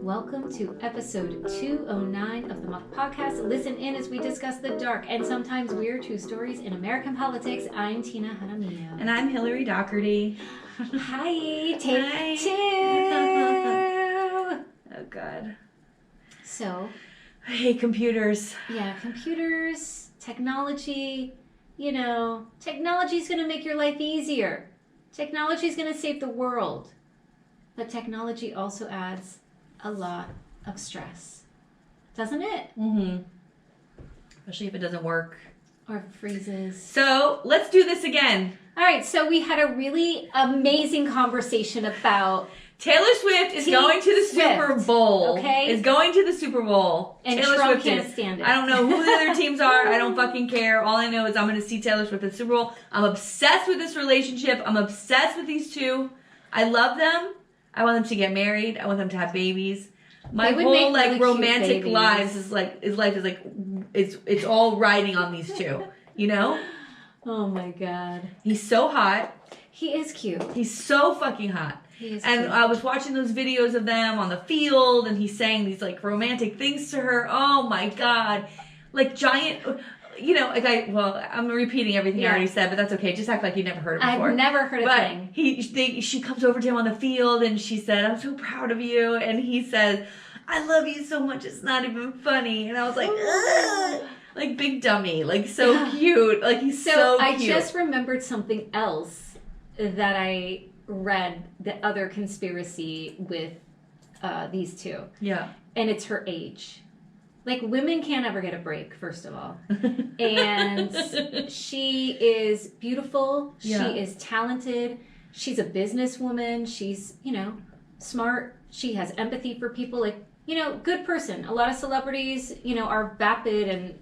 welcome to episode 209 of the Muck Podcast. Listen in as we discuss the dark and sometimes weird true stories in American politics. I'm Tina Jaramillo. And I'm Hillary Doherty. Hi, take two. Oh, God. So, I hate computers. Yeah, computers, technology, technology's going to make your life easier. Technology's going to save the world. But technology also adds a lot of stress. Doesn't it? Mm-hmm. Especially if it doesn't work. Or freezes. So, let's do this again. All right, so we had a really amazing conversation about... Taylor Swift is going to the Super Bowl. Okay. Is going to the Super Bowl. And Taylor Trump Swift can't stand it. I don't know who the other teams are. I don't fucking care. All I know is I'm going to see Taylor Swift at the Super Bowl. I'm obsessed with this relationship. I'm obsessed with these two. I love them. I want them to get married. I want them to have babies. My whole really romantic lives is it's all riding on these two. You know? Oh my God. He's so hot. He is cute. He's so fucking hot. He is and cute. I was watching those videos of them on the field, and he's saying these like romantic things to her. Oh my God. Like giant, I'm repeating everything I already said, but that's okay. Just act like you never heard it before. I've never heard a thing. She comes over to him on the field, and she said, "I'm so proud of you." And he said, "I love you so much, it's not even funny." And I was like, ugh. Like big dummy, like so cute. Like he's so cute. I just remembered something else that I read, the other conspiracy with these two. Yeah. And it's her age. Like, women can't ever get a break, first of all. And she is beautiful. Yeah. She is talented. She's a businesswoman. She's, smart. She has empathy for people. Like, good person. A lot of celebrities, are vapid and,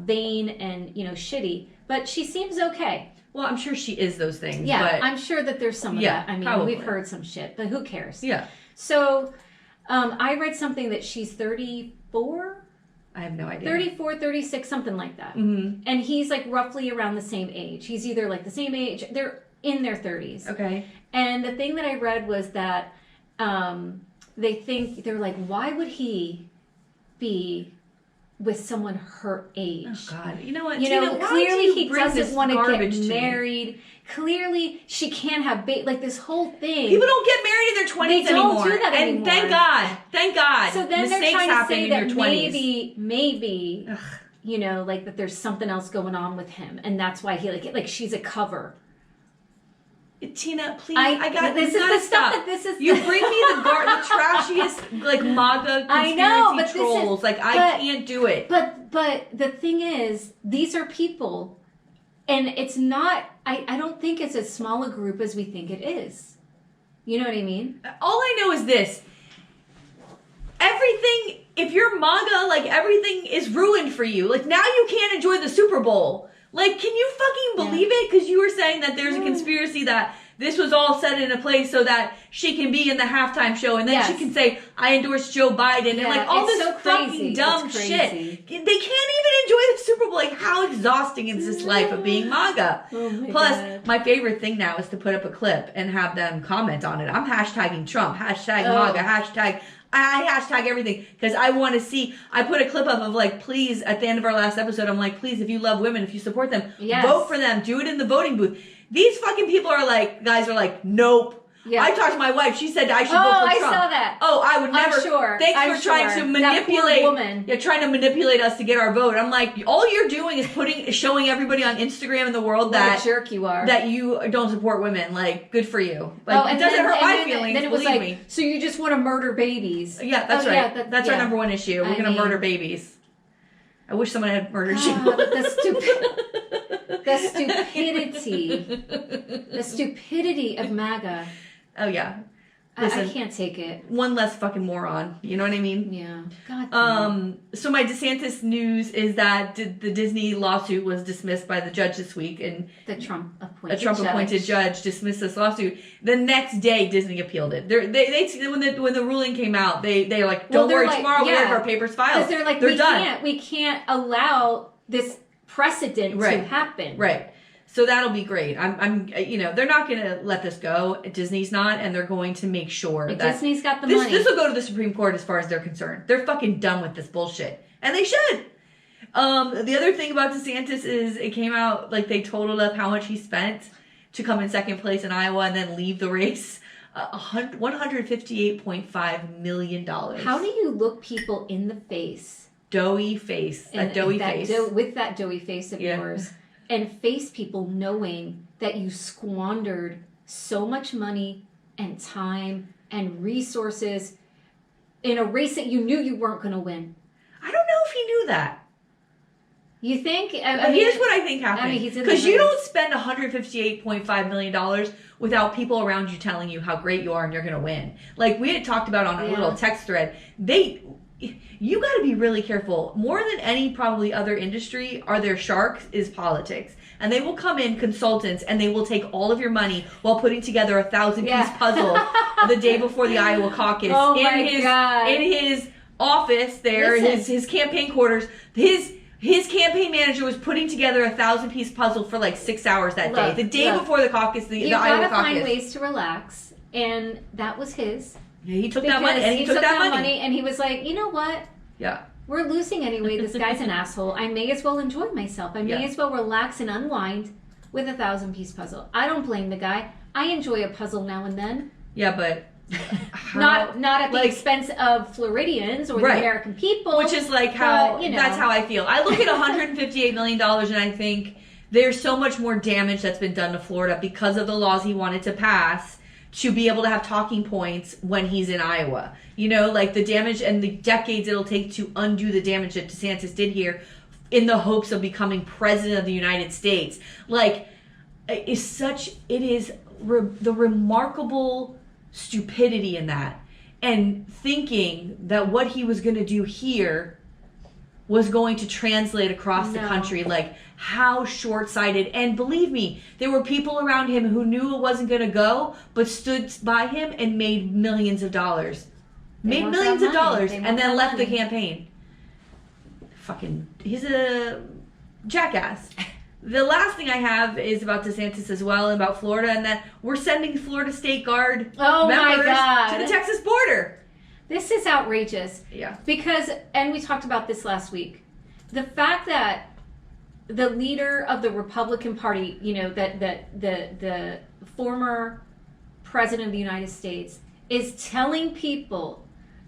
vain and, shitty. But she seems okay. Well, I'm sure she is those things. Yeah, but I'm sure that there's some of that. I mean, probably. We've heard some shit, but who cares? Yeah. So, I read something that she's 34? I have no idea. 34, 36, something like that. Mm-hmm. And he's like roughly around the same age. He's either like the same age, they're in their 30s. Okay. And the thing that I read was that they're like, why would he be with someone her age? Oh God! You know what? Clearly he doesn't want to get married. Clearly she can't have like this whole thing. People don't get married in their 20s anymore. They don't do that anymore. And thank God. So then mistakes they're trying to say that maybe, Ugh. Like that there's something else going on with him, and that's why he like she's a cover. Tina, please, this is the stuff that this is. You bring me the trashiest like MAGA conspiracy trolls. I can't do it. But the thing is, these are people, and it's not. I don't think it's as small a group as we think it is. You know what I mean? All I know is this: everything. If you're MAGA, everything is ruined for you. Now you can't enjoy the Super Bowl. Can you fucking believe it? Because you were saying that there's a conspiracy that this was all set into place so that she can be in the halftime show and then she can say, I endorse Joe Biden. And all this fucking dumb shit. They can't even enjoy the Super Bowl. How exhausting is this life of being MAGA? Oh Plus, my favorite thing now is to put up a clip and have them comment on it. I'm hashtagging Trump, hashtag MAGA, I hashtag everything because I want to see. I put a clip up of please, at the end of our last episode, I'm like, please, if you love women, if you support them, vote for them, do it in the voting booth. These fucking people are guys are nope. Yeah. I talked to my wife. She said I should vote for Trump. I saw that. Oh, I would never. I'm sure. Thanks for trying to manipulate. That poor woman. You're trying to manipulate us to get our vote. I'm like, all you're doing is showing everybody on Instagram in the world what a jerk you are. That you don't support women. Good for you. It doesn't hurt my feelings. Then it was believe me. So you just want to murder babies? Yeah, that's right. Yeah, that's our number one issue. We're gonna murder babies. I wish someone had murdered you. The stupidity of MAGA. Oh yeah. Listen, I can't take it. One less fucking moron. You know what I mean? Yeah. God. So my DeSantis news is that the Disney lawsuit was dismissed by the judge this week, and the Trump-appointed judge dismissed this lawsuit. The next day, Disney appealed it. They when the ruling came out, they're like, don't worry, tomorrow we have our papers filed. Because they're done. We can't allow this precedent to happen. Right. So that'll be great. I'm they're not going to let this go. Disney's not, and they're going to make sure that Disney's got the money. This will go to the Supreme Court as far as they're concerned. They're fucking done with this bullshit, and they should. The other thing about DeSantis is it came out like they totaled up how much he spent to come in second place in Iowa and then leave the race. $158.5 million. How do you look people in the face? Doughy face. With that doughy face of yours. And face people knowing that you squandered so much money and time and resources in a race that you knew you weren't going to win. I don't know if he knew that. You think? Here's what I think happened. Because you don't spend $158.5 million without people around you telling you how great you are and you're going to win. Like we had talked about on a little text thread. You got to be really careful. More than any probably other industry, are there sharks, is politics. And they will come in, consultants, and they will take all of your money while putting together a 1,000-piece puzzle the day before the Iowa caucus. In his office there, his campaign quarters. His campaign manager was putting together a 1,000-piece puzzle for like 6 hours that day. The day before the caucus, the Iowa caucus. You gotta find ways to relax, and that was his. Yeah, he took that money, and he took that money, and he was like, you know what? Yeah. We're losing anyway. This guy's an asshole. I may as well enjoy myself. I may as well relax and unwind with a 1,000-piece puzzle. I don't blame the guy. I enjoy a puzzle now and then. Yeah, but not at the expense of Floridians or the American people. Which is like how that's how I feel. I look at $158 million and I think there's so much more damage that's been done to Florida because of the laws he wanted to pass to be able to have talking points when he's in Iowa. Like the damage and the decades it'll take to undo the damage that DeSantis did here in the hopes of becoming president of the United States. Like, the remarkable stupidity in that. And thinking that what he was going to do here was going to translate across the country. Like, how short-sighted. And believe me, there were people around him who knew it wasn't going to go, but stood by him and made millions of dollars. And then left the campaign. He's a jackass. The last thing I have is about DeSantis as well, and about Florida, and that we're sending Florida State Guard members to the Texas border. This is outrageous. Yeah. Because, and we talked about this last week, the fact that the leader of the Republican Party, that the former president of the United States is telling people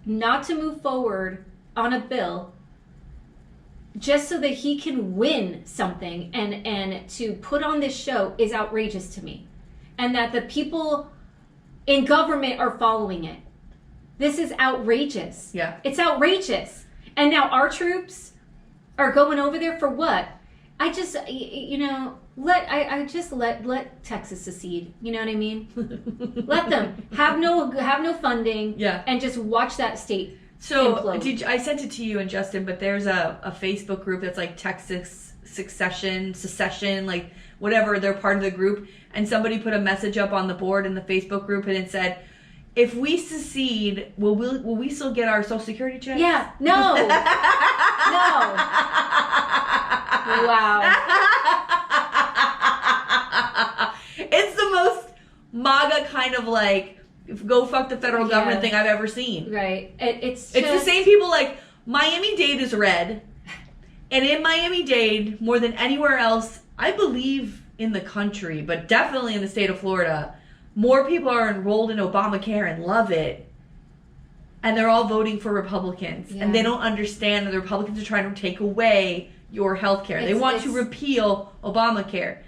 not to move forward on a bill just so that he can win something and to put on this show is outrageous to me. And that the people in government are following it. This is outrageous. Yeah. It's outrageous. And now our troops are going over there for what? I just, let Texas secede. You know what I mean? Let them have no funding. Yeah. And just watch that state. So I sent it to you and Justin, but there's a Facebook group that's like Texas secession, like whatever. They're part of the group, and somebody put a message up on the board in the Facebook group, and it said, "If we secede, will we still get our Social Security check?" Yeah. No. No. Wow. It's the most MAGA kind of like go fuck the federal government thing I've ever seen. Right. It's the same people like Miami-Dade is red. And in Miami-Dade, more than anywhere else, I believe in the country, but definitely in the state of Florida, more people are enrolled in Obamacare and love it. And they're all voting for Republicans. Yeah. And they don't understand that the Republicans are trying to take away your health care. They want to repeal Obamacare.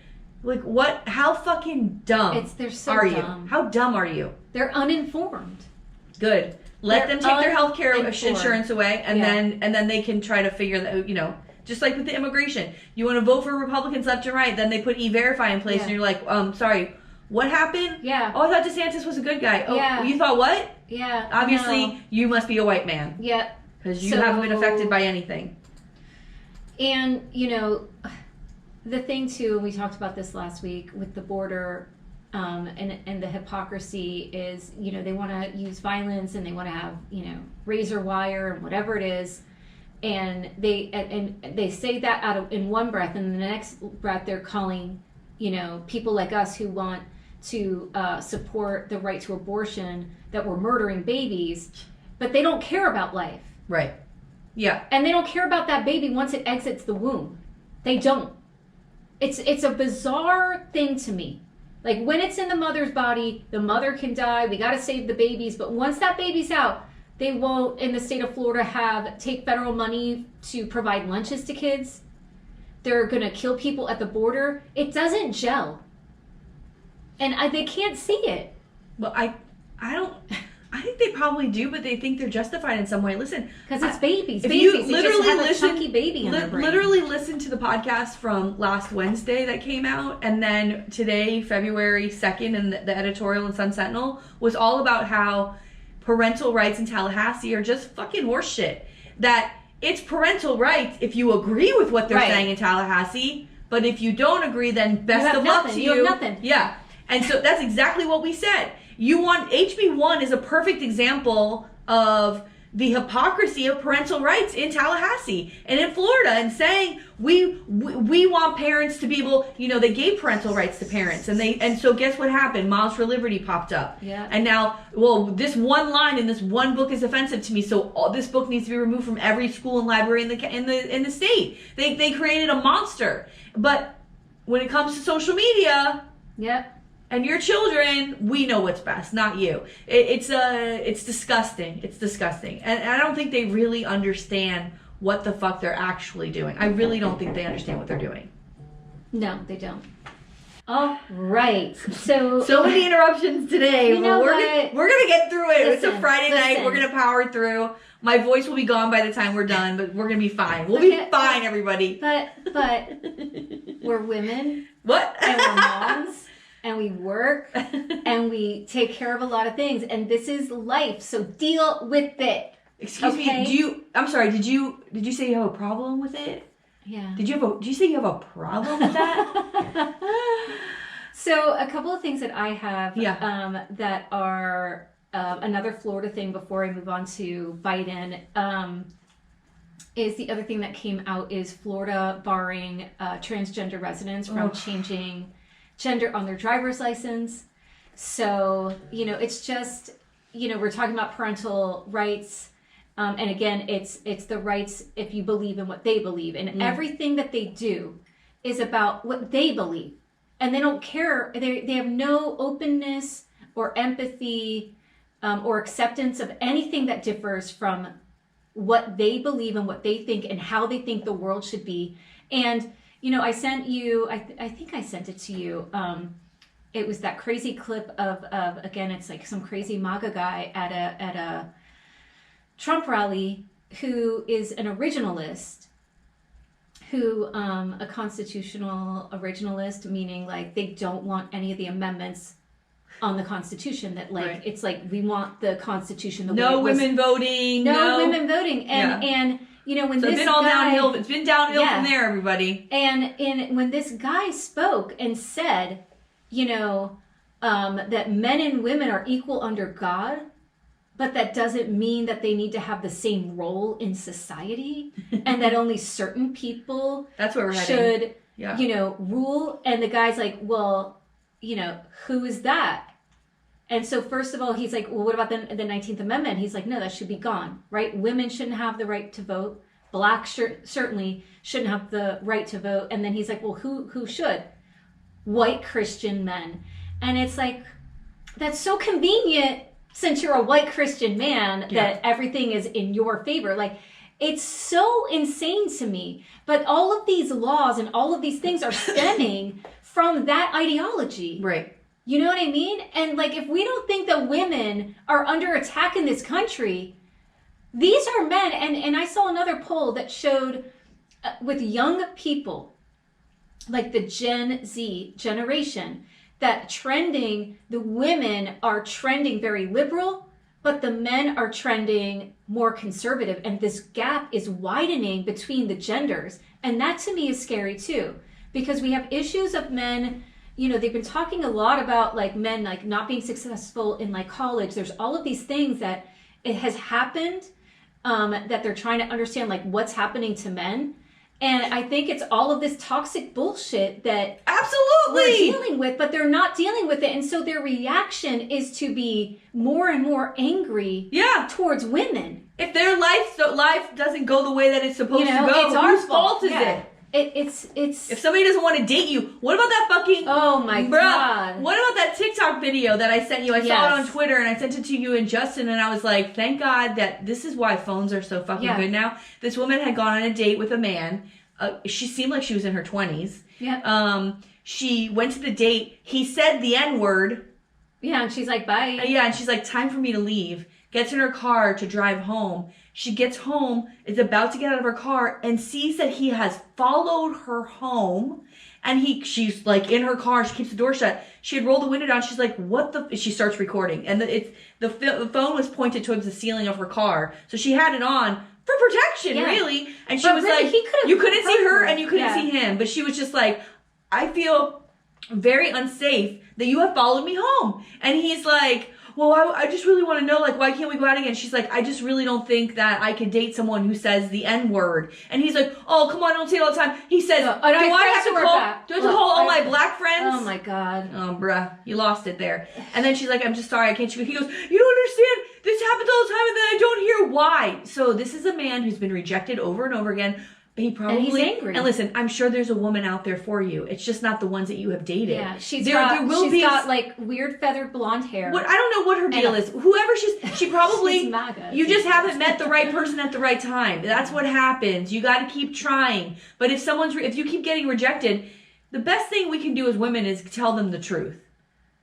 Like, what? How fucking dumb they're so are dumb. you? How dumb are you? They're uninformed. Good. Let them take their health care insurance away, and then they can try to figure that, just like with the immigration. You want to vote for Republicans left and right, then they put E-Verify in place, and you're like, sorry, what happened? Yeah. Oh, I thought DeSantis was a good guy. Oh, yeah. You thought what? Yeah. Obviously, you must be a white man. Yeah. Because you haven't been affected by anything. And, the thing too, and we talked about this last week with the border, and the hypocrisy is, they want to use violence and they want to have, razor wire and whatever it is, and they say that in one breath, and in the next breath they're calling people like us who want to support the right to abortion, that we're murdering babies, but they don't care about life. Right. Yeah. And they don't care about that baby once it exits the womb. They don't. It's a bizarre thing to me. Like, when it's in the mother's body, the mother can die. We got to save the babies. But once that baby's out, they won't, in the state of Florida, take federal money to provide lunches to kids. They're going to kill people at the border. It doesn't gel. And they can't see it. Well, I think they probably do, but they think they're justified in some way. Listen, because it's babies. If babies. you They literally just have listen, a chunky baby in their brain. literally listen to the podcast from last Wednesday that came out, and then today, February 2nd, and the editorial in Sun Sentinel was all about how parental rights in Tallahassee are just fucking horseshit. That it's parental rights if you agree with what they're saying in Tallahassee, but if you don't agree, then best of luck to you. You have nothing. Yeah. And so that's exactly what we said. HB1 is a perfect example of the hypocrisy of parental rights in Tallahassee and in Florida, and saying we want parents to be able, they gave parental rights to parents, and so guess what happened? Miles for Liberty popped up. Yeah. And now, this one line in this one book is offensive to me, so this book needs to be removed from every school and library in the state. They created a monster. But when it comes to social media, yep. And your children, we know what's best, not you. It's disgusting. It's disgusting. And I don't think they really understand what the fuck they're actually doing. I really don't think they understand what they're doing. No, they don't. All right. So many interruptions today. You know we're gonna get through it. It's a Friday night. We're gonna power through. My voice will be gone by the time we're done, but we're gonna be fine. We'll be fine, everybody. But we're women. What? And we're moms. And we work, and we take care of a lot of things, and this is life, so deal with it. Excuse me, I'm sorry, did you say you have a problem with it? Yeah. Did you say you have a problem with that? So a couple of things that I have that are another Florida thing before I move on to Biden, is the other thing that came out is Florida barring transgender residents from changing gender on their driver's license. So, it's just, we're talking about parental rights. And again, it's the rights if you believe in what they believe. And everything that they do is about what they believe. And they don't care. They have no openness or empathy or acceptance of anything that differs from what they believe and what they think and how they think the world should be. And I sent you, I think I sent it to you. It was that crazy clip of again, it's like some crazy MAGA guy at a Trump rally who is an originalist, a constitutional originalist, meaning like they don't want any of the amendments on the Constitution, that it's like we want the Constitution the way it was. Women voting. No women voting. And when this downhill. It's been downhill from there, everybody. And when this guy spoke and said, that men and women are equal under God, but that doesn't mean that they need to have the same role in society, and that only certain people that's where we're should, rule. And the guy's like, well, who is that? And so first of all, he's like, well, what about the 19th Amendment? He's like, no, that should be gone, right? Women shouldn't have the right to vote. Blacks certainly shouldn't have the right to vote. And then he's like, well, who should? White Christian men. And it's like, that's so convenient since you're a white Christian man that everything is in your favor. Like, it's so insane to me. But all of these laws and all of these things are stemming from that ideology. Right. You know what I mean? And like, if we don't think that women are under attack in this country, these are men. And I saw another poll that showed with young people, like the Gen Z generation, that the women are trending very liberal, but the men are trending more conservative. And this gap is widening between the genders. And that to me is scary too, because we have issues of men. They've been talking a lot about like men like not being successful in like college. There's all of these things that it has happened that they're trying to understand like what's happening to men. And I think it's all of this toxic bullshit that absolutely we're dealing with, but they're not dealing with it. And so their reaction is to be more and more angry towards women. If their life doesn't go the way that it's supposed to go, it's our whose fault is it? It's if somebody doesn't want to date you, what about that fucking oh my god, what about that TikTok video that I sent you? I saw it on Twitter and I sent it to you and Justin, and I was like, thank God that this is why phones are so fucking good now. This woman had gone on a date with a man. She seemed like she was in her 20s. She went to the date. He said the N-word. And she's like, bye. And she's like, time for me to leave. Gets in her car to drive home. She gets home, is about to get out of her car, and sees that he has followed her home. And she's like in her car. She keeps the door shut. She had rolled the window down. She's like, what the? She starts recording. And the phone was pointed towards the ceiling of her car. So she had it on for protection, really. And she was like, you couldn't see her and you couldn't see him. But she was just like, I feel very unsafe that you have followed me home. And he's like, well, I just really want to know, like, why can't we go out again? She's like, I just really don't think that I could date someone who says the N-word. And he's like, oh, come on, don't say it all the time. He says, do I have to call all my black friends? Oh, my God. Oh, bruh, you lost it there. And then she's like, I'm just sorry, I can't. He goes, you don't understand. This happens all the time, and then I don't hear why. So this is a man who's been rejected over and over again. He probably, and he's angry. And listen, I'm sure there's a woman out there for you. It's just not the ones that you have dated. Yeah, she's got like weird feathered blonde hair. What I don't know what her deal is. Whoever she probably she's MAGA. You just haven't met the right person at the right time. That's what happens. You got to keep trying. But if you keep getting rejected, the best thing we can do as women is tell them the truth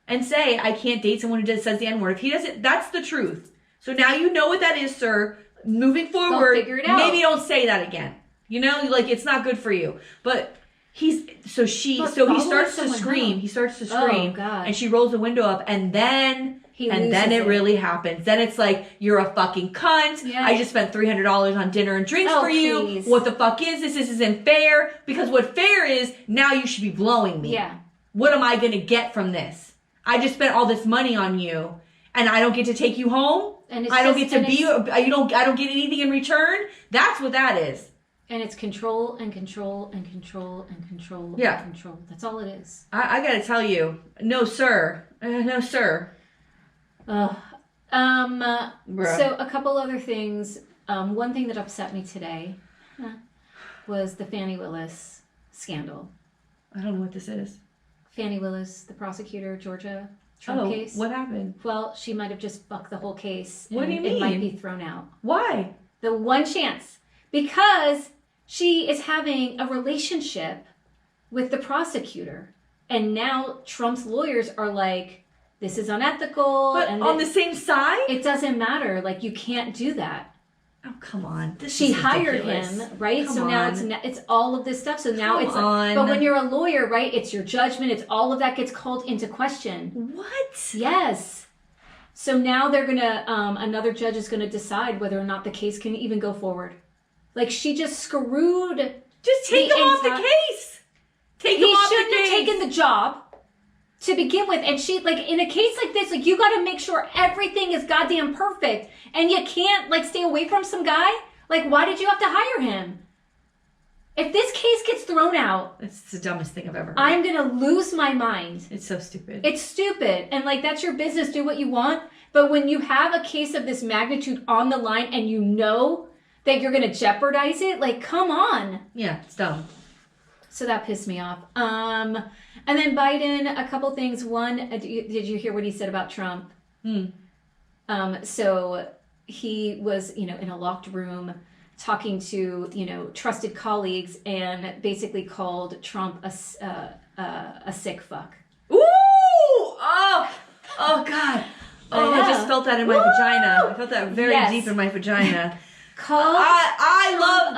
and say, I can't date someone who says the N-word. If he doesn't, that's the truth. So now you know what that is, sir. Moving forward, figure it out. Maybe don't say that again. You know, like, it's not good for you. But he starts to scream. Home. He starts to scream. Oh, God. And she rolls the window up, and then it really happens. Then it's like, you're a fucking cunt. Yeah. I just spent $300 on dinner and drinks for you. Please. What the fuck is this? This isn't fair. Because what fair is, now you should be blowing me. Yeah. What am I going to get from this? I just spent all this money on you, and I don't get to take you home? And I don't get anything in return? That's what that is. And it's control and control and control and control and control. That's all it is. I gotta tell you, no sir. No sir. So a couple other things. One thing that upset me today was the Fani Willis scandal. I don't know what this is. Fani Willis, the prosecutor, Georgia Trump case. What happened? Well, she might have just fucked the whole case. What do you mean? It might be thrown out. Why? The one chance. Because she is having a relationship with the prosecutor. And now Trump's lawyers are like, this is unethical. But and on the same side? It doesn't matter. Like, you can't do that. Oh, come on. She hired him, right? Now it's all of this stuff. So now but when you're a lawyer, right, it's your judgment. It's all of that gets called into question. What? Yes. So now they're going to, another judge is going to decide whether or not the case can even go forward. Like, she just screwed. Just take him off the case. Take him off the case. He shouldn't have taken the job to begin with. And she, like, in a case like this, like, you got to make sure everything is goddamn perfect. And you can't, like, stay away from some guy. Like, why did you have to hire him? If this case gets thrown out... It's the dumbest thing I've ever heard. I'm going to lose my mind. It's so stupid. It's stupid. And, like, that's your business. Do what you want. But when you have a case of this magnitude on the line and you know that you're going to jeopardize it, like, come on. Yeah, it's dumb. So that pissed me off. And then Biden, a couple things. One, did you hear what he said about Trump? So he was, in a locked room talking to, trusted colleagues and basically called Trump a sick fuck. Ooh! Oh God. Oh, I just felt that in my vagina. I felt that very deep in my vagina. I love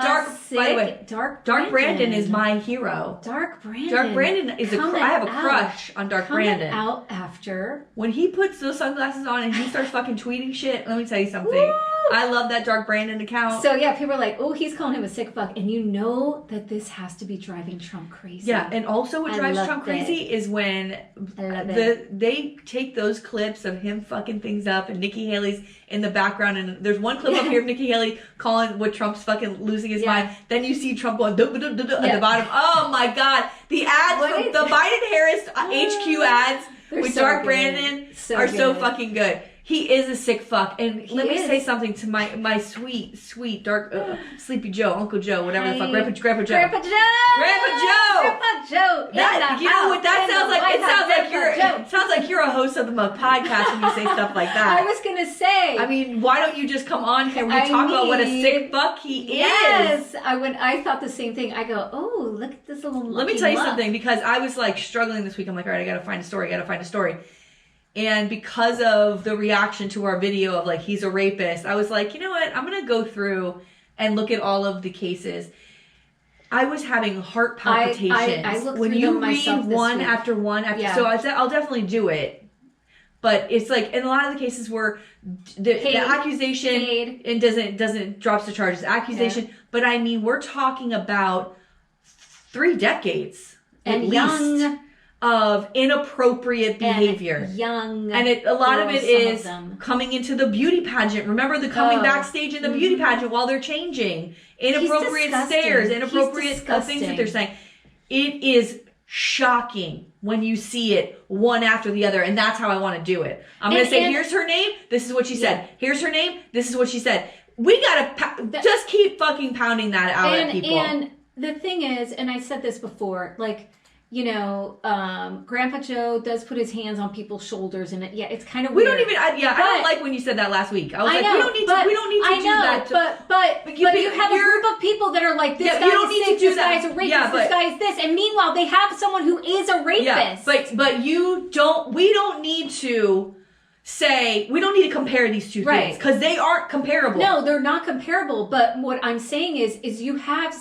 by the way, Dark Brandon is my hero. Dark Brandon. Dark Brandon is I have a crush on Dark Brandon. Out after when he puts those sunglasses on and he starts fucking tweeting shit. Let me tell you something. I love that Dark Brandon account. So yeah, people are like, oh, he's calling him a sick fuck. And you know that this has to be driving Trump crazy. Yeah, and also what drives Trump crazy is when they take those clips of him fucking things up and Nikki Haley's in the background, and there's one clip up here of Nikki Haley calling what Trump's fucking losing his mind. Then you see Trump going at the bottom. Oh my God. The ads from the Biden-Harris HQ ads with Dark Brandon are so fucking good. He is a sick fuck. And let me say something to my sweet, dark, Sleepy Joe, Uncle Joe, whatever the fuck, Grandpa Joe. Grandpa Joe! That, you know what that sounds like? It sounds like you're a host of the Muck podcast when you say stuff like that. I was gonna say. I mean, why don't you just come on here and talk about what a sick fuck he is? Yes, I thought the same thing. I go, oh, look at this little. Let me tell you something, because I was like struggling this week. I'm like, all right, I gotta find a story. And because of the reaction to our video of like, he's a rapist, I was like, you know what? I'm going to go through and look at all of the cases. I was having heart palpitations. I looked when through you them myself read one week. after one. So I'll definitely do it. But it's like, in a lot of the cases where the accusation and doesn't drops the charges, accusation. But I mean, we're talking about 3 decades and at young. Least. Of inappropriate behavior. And a lot of it is coming into the beauty pageant. Remember the coming backstage in the beauty pageant while they're changing. Inappropriate stares, inappropriate things that they're saying. It is shocking when you see it one after the other, and that's how I want to do it. I'm going to say, here's her name, this is what she said. Here's her name, this is what she said. We got to just keep fucking pounding that out at people. And the thing is, and I said this before, like, you know, Grandpa Joe does put his hands on people's shoulders, and it's kind of weird. I don't like when you said that last week. I was we don't need to do that. But you have a group of people that are like, this guy is sick, this guy's a rapist, this guy's this, and meanwhile they have someone who is a rapist. Yeah, but we don't need to say, we don't need to compare these two things, because they aren't comparable. No, they're not comparable, but what I'm saying is you have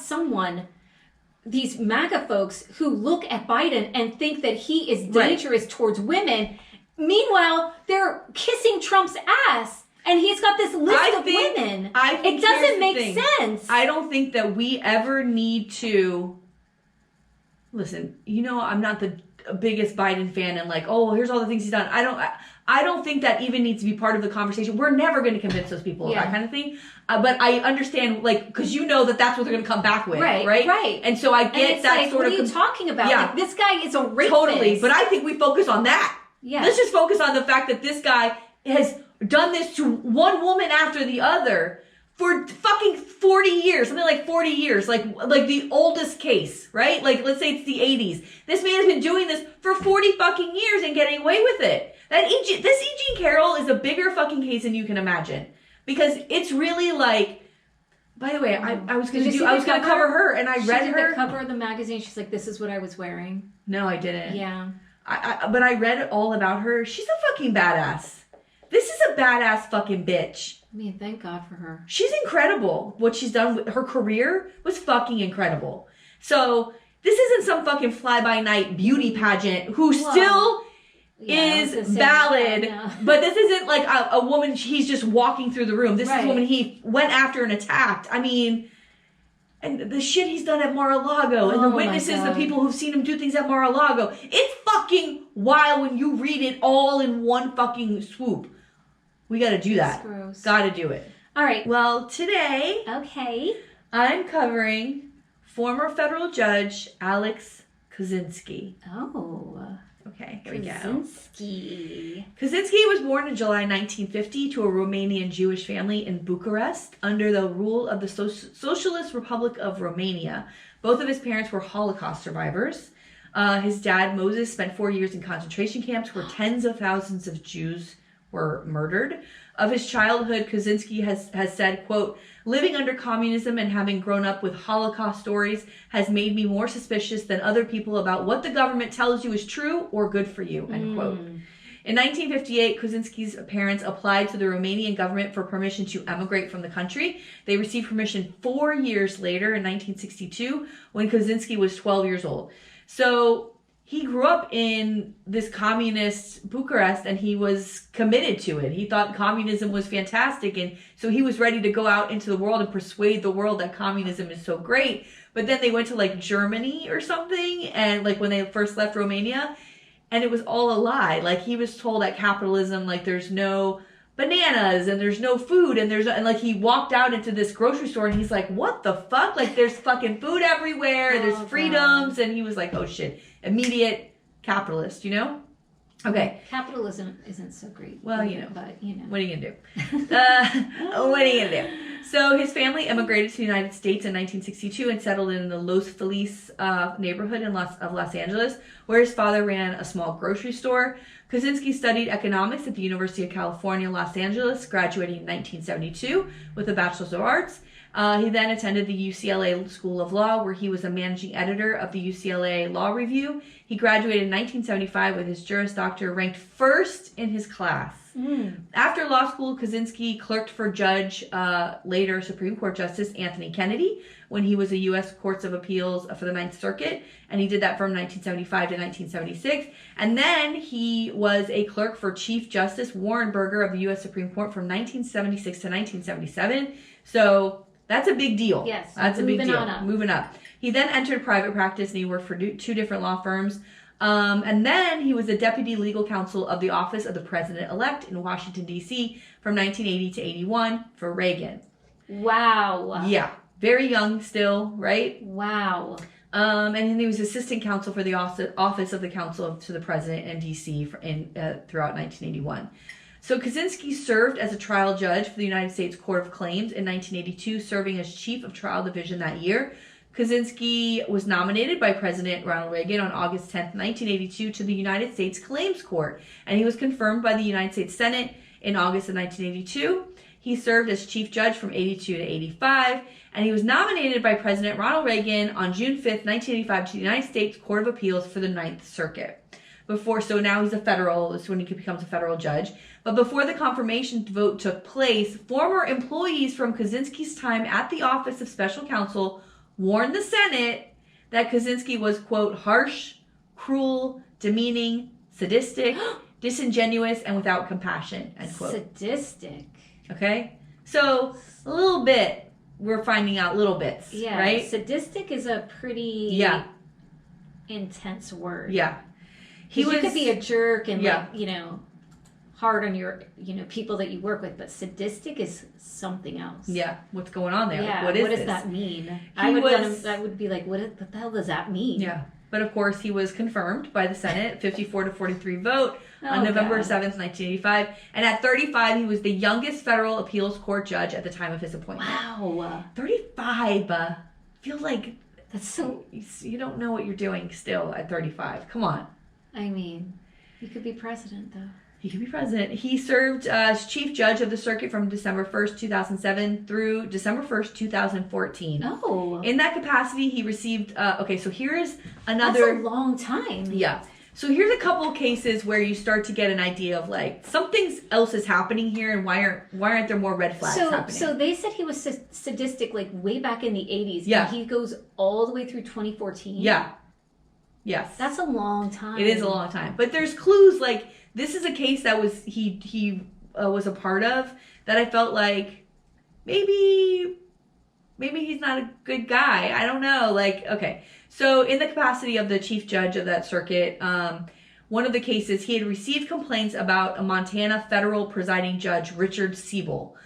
these MAGA folks who look at Biden and think that he is dangerous towards women. Meanwhile, they're kissing Trump's ass. And he's got this list of women. It doesn't make sense. I don't think that we ever need to... Listen, you know, I'm not the biggest Biden fan and like, oh, here's all the things he's done. I don't think that even needs to be part of the conversation. We're never going to convince those people of that kind of thing. But I understand, like, because you know that what they're going to come back with, right? And so I get that like, sort of... What are you talking about? Like, this guy is a rapist. Totally, but I think we focus on that. Yeah. Let's just focus on the fact that this guy has done this to one woman after the other for fucking 40 years, something like 40 years, like the oldest case, right? Like, let's say it's the 80s. This man has been doing this for 40 fucking years and getting away with it. This E. Jean Carroll is a bigger fucking case than you can imagine, because it's really like. By the way, I was gonna cover her, and I read her the cover of the magazine. She's like, "This is what I was wearing." No, I didn't. Yeah. But I read all about her. She's a fucking badass. This is a badass fucking bitch. I mean, thank God for her. She's incredible. What she's done with her career was fucking incredible. So this isn't some fucking fly-by-night beauty pageant who still is valid. But this isn't like a woman he's just walking through the room. This is a woman he went after and attacked. I mean, and the shit he's done at Mar-a-Lago and the witnesses, the people who've seen him do things at Mar-a-Lago. It's fucking wild when you read it all in one fucking swoop. We gotta do that. Gross. Gotta do it. All right. Well, today, I'm covering former federal judge Alex Kozinski. Oh. Okay, here we go. Kozinski was born in July 1950 to a Romanian Jewish family in Bucharest under the rule of the Socialist Republic of Romania. Both of his parents were Holocaust survivors. His dad, Moses, spent 4 years in concentration camps where tens of thousands of Jews were murdered. Of his childhood, Kozinski has said, quote, "Living under communism and having grown up with Holocaust stories has made me more suspicious than other people about what the government tells you is true or good for you," end quote. In 1958, Kozinski's parents applied to the Romanian government for permission to emigrate from the country. They received permission 4 years later in 1962 when Kozinski was 12 years old. So he grew up in this communist Bucharest and he was committed to it. He thought communism was fantastic. And so he was ready to go out into the world and persuade the world that communism is so great. But then they went to like Germany or something. And like when they first left Romania, and it was all a lie. Like he was told that capitalism, like there's no bananas and there's no food and like he walked out into this grocery store and he's like, what the fuck? Like there's fucking food everywhere. There's freedoms. God. And he was like, oh shit, immediate capitalist, you know? Okay. Capitalism isn't so great. Well, you know. But, you know. What are you going to do? What are you going to do? So his family immigrated to the United States in 1962 and settled in the Los Feliz neighborhood of Los Angeles, where his father ran a small grocery store. Kozinski studied economics at the University of California, Los Angeles, graduating in 1972 with a Bachelor's of Arts. He then attended the UCLA School of Law, where he was a managing editor of the UCLA Law Review. He graduated in 1975 with his Juris Doctor, ranked first in his class. After law school, Kozinski clerked for Judge, later Supreme Court Justice Anthony Kennedy, when he was a U.S. Courts of Appeals for the Ninth Circuit, and he did that from 1975 to 1976. And then he was a clerk for Chief Justice Warren Burger of the U.S. Supreme Court from 1976 to 1977. So that's a big deal. Yes, that's a big deal. Moving up. He then entered private practice, and he worked for two different law firms. And then he was the deputy legal counsel of the Office of the President-elect in Washington, D.C. from 1980 to 81 for Reagan. Wow. Yeah. Very young still, right? Wow. And then he was assistant counsel for the Office of the Counsel to the President in D.C. Throughout 1981. So Kozinski served as a trial judge for the United States Court of Claims in 1982, serving as chief of trial division that year. Kozinski was nominated by President Ronald Reagan on August 10th, 1982 to the United States Claims Court, and he was confirmed by the United States Senate in August of 1982. He served as chief judge from 82 to 85, and he was nominated by President Ronald Reagan on June 5th, 1985 to the United States Court of Appeals for the Ninth Circuit. So now he's this when he becomes a federal judge. But before the confirmation vote took place, former employees from Kozinski's time at the Office of Special Counsel warned the Senate that Kozinski was, quote, harsh, cruel, demeaning, sadistic, disingenuous, and without compassion, end quote. Sadistic. Okay? So, a little bit, we're finding out little bits, right? Sadistic is a pretty intense word. Yeah. You could be a jerk and, hard on your, people that you work with, but sadistic is something else. Yeah. What's going on there? Yeah. What does that mean? I would be like, what the hell does that mean? Yeah. But of course, he was confirmed by the Senate, 54 to 43 vote on November 7th, 1985. And at 35, he was the youngest federal appeals court judge at the time of his appointment. Wow. 35. Feels like that's so. You don't know what you're doing still at 35. Come on. I mean, he could be president, though. He could be president. He served as chief judge of the circuit from December 1st, 2007 through December 1st, 2014. Oh. In that capacity, he received, so here is another... That's a long time. Yeah. So here's a couple of cases where you start to get an idea of like, something else is happening here and why aren't there more red flags happening? So they said he was sadistic like way back in the 80s. Yeah. And he goes all the way through 2014. Yeah. Yes. That's a long time. It is a long time. But there's clues like... This is a case that he was a part of that I felt like maybe he's not a good guy. I don't know. Like, okay. So in the capacity of the chief judge of that circuit, one of the cases, he had received complaints about a Montana federal presiding judge, Richard Siebel,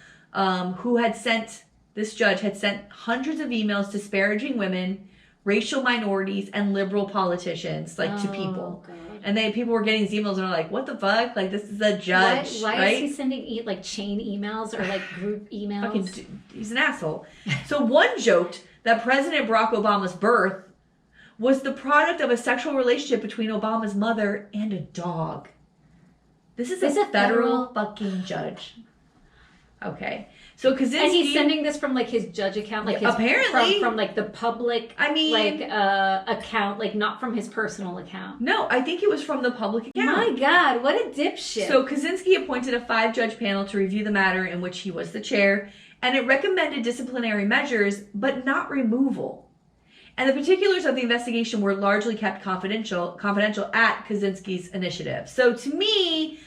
this judge had sent hundreds of emails disparaging women, racial minorities, and liberal politicians, to people. God. And then people were getting these emails and are like, what the fuck? Like, this is a judge, Why right? is he sending, chain emails or, group emails? He's an asshole. So one joked that President Barack Obama's birth was the product of a sexual relationship between Obama's mother and a dog. This is a federal fucking judge. Okay. So Kozinski... And he's sending this from, his judge account? Apparently. From the public, account, not from his personal account. No, I think it was from the public account. My God, what a dipshit. So Kozinski appointed a 5-judge panel to review the matter in which he was the chair, and it recommended disciplinary measures, but not removal. And the particulars of the investigation were largely kept confidential at Kozinski's initiative. So to me,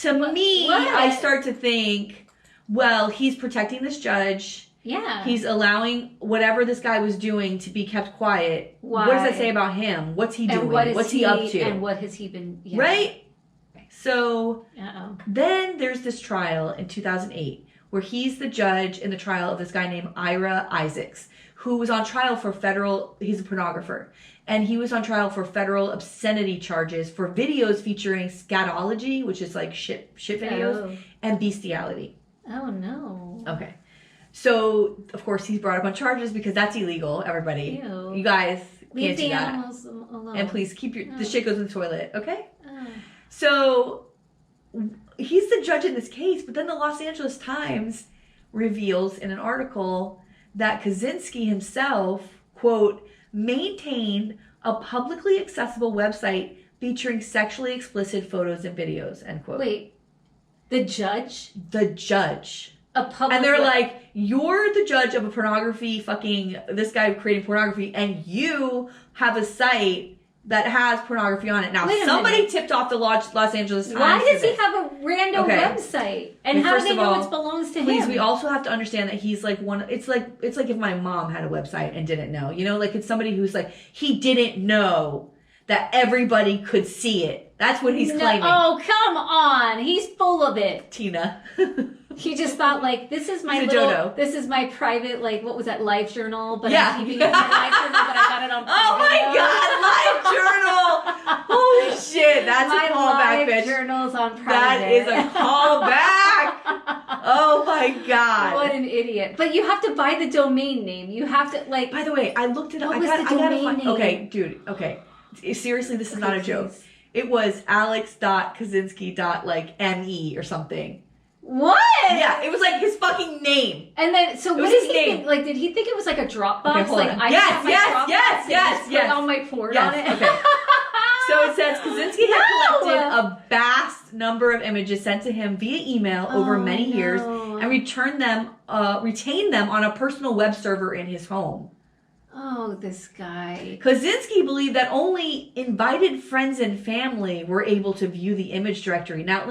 I start to think, well, he's protecting this judge. Yeah. He's allowing whatever this guy was doing to be kept quiet. Why? What does that say about him? What's he doing? What's he up to? And what has he been... Yeah. Right? So then there's this trial in 2008 where he's the judge in the trial of this guy named Ira Isaacs, who was on trial for he's a pornographer, and he was on trial for federal obscenity charges for videos featuring scatology, which is like shit videos, and bestiality. Oh, no. Okay. So, of course, he's brought up on charges because that's illegal, everybody. Ew. You guys can't do that. Animals alone. And please keep the shit goes in the toilet, okay? So, he's the judge in this case, but then the Los Angeles Times reveals in an article that Kozinski himself, quote, maintained a publicly accessible website featuring sexually explicit photos and videos, end quote. Wait, the judge? The judge. And they're like, you're the judge of a pornography this guy creating pornography, and you have a site that has pornography on it. Now, somebody tipped off the Los Angeles Times. Why does he have a random website? And how do they know it belongs to him? Please, we also have to understand that he's like it's like if my mom had a website and didn't know. You know, like it's somebody who's like, he didn't know that everybody could see it. That's what he's claiming. Oh, come on. He's full of it. Tina. He just thought, like, this is my this is my private, like, what was that, live journal? But I'm keeping it in my live journal, but I got it on Oh my God, live journal! Holy shit, that's a callback, bitch. Journals on private. That is a callback. Oh my God. What an idiot. But you have to buy the domain name. You have to, like... By the way, I looked it up. What was the domain name? Okay, dude, okay. Seriously, this is not a joke. It was alex.kozinski.me or something. What? Yeah, it was like his fucking name. And then, so what did he think? Like, did he think it was like a Dropbox? Okay, hold like, on. I Yes. Put all my porn on it. Okay. So it says Kozinski had collected a vast number of images sent to him via email over many years and retained them on a personal web server in his home. Oh, this guy. Kozinski believed that only invited friends and family were able to view the image directory. Now,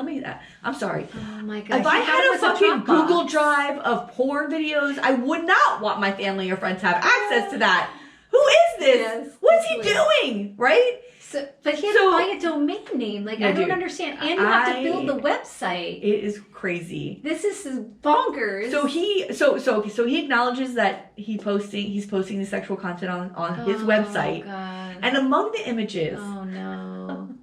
I'm sorry. Oh my God. If I had a fucking Google Drive of porn videos, I would not want my family or friends to have access to that. Who is this? Yes, what's he doing? Right? But he had to buy a domain name. Like, I don't understand. And you have to build the website. It is crazy. This is bonkers. So he acknowledges that he's posting the sexual content on his website. Oh God. And among the images on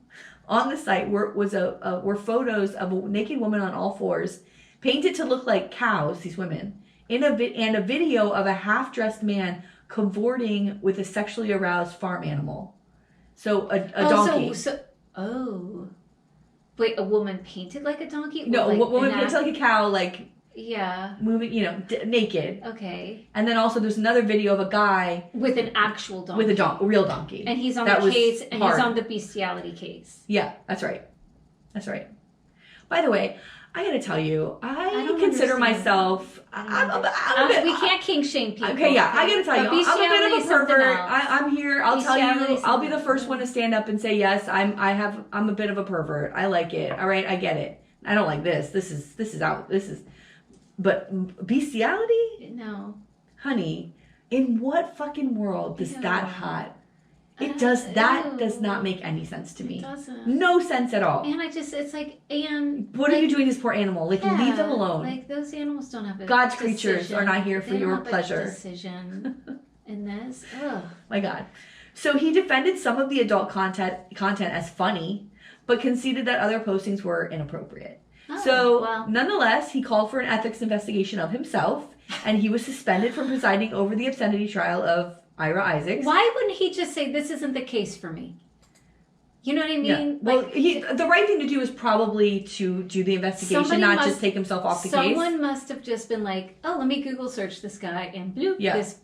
the site were photos of a naked woman on all fours, painted to look like cows, these women, and a video of a half-dressed man cavorting with a sexually aroused farm animal. So a donkey. Wait, a woman painted like a donkey? No, a woman painted like a cow, like moving, naked. Okay. And then also there's another video of a guy with an actual donkey, with a real donkey, and he's on the case, and he's on the bestiality case. Yeah, that's right. By the way, I gotta tell you, I consider myself. We can't kink shame people. Okay, yeah, I gotta tell you, I'm a bit of a pervert. I'm here. I'll tell you. I'll be the first one to stand up and say yes. I'm a bit of a pervert. I like it. All right, I get it. I don't like this. This is out. But bestiality? No, honey. In what fucking world does that hot? Does not make any sense to me. It doesn't. No sense at all. And it's like, and what are you doing to this poor animal? Like, leave them alone. Like, those animals don't have a God's creatures are not here for your pleasure. Decision in this. Ugh. My God. So he defended some of the adult content as funny, but conceded that other postings were inappropriate. Nonetheless, he called for an ethics investigation of himself, and he was suspended from presiding over the obscenity trial of Ira Isaacs. Why wouldn't he just say, this isn't the case for me? You know what I mean? Yeah. Well, the right thing to do is probably to do the investigation, just take himself off the case. Someone must have just been like, oh, let me Google search this guy, and bloop,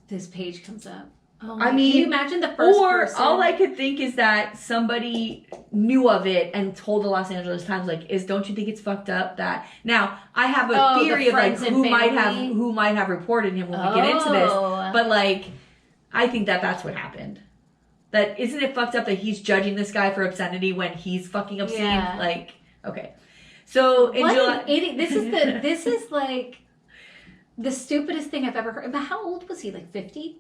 this page comes up. Oh, can you imagine the first person? All I could think is that somebody knew of it and told the Los Angeles Times, don't you think it's fucked up that... Now, I have a theory of who might have reported him when we get into this, but I think that that's what happened. That isn't it fucked up that he's judging this guy for obscenity when he's fucking obscene? Yeah. Like, okay. So in July, this is like the stupidest thing I've ever heard. But how old was he? Like 50?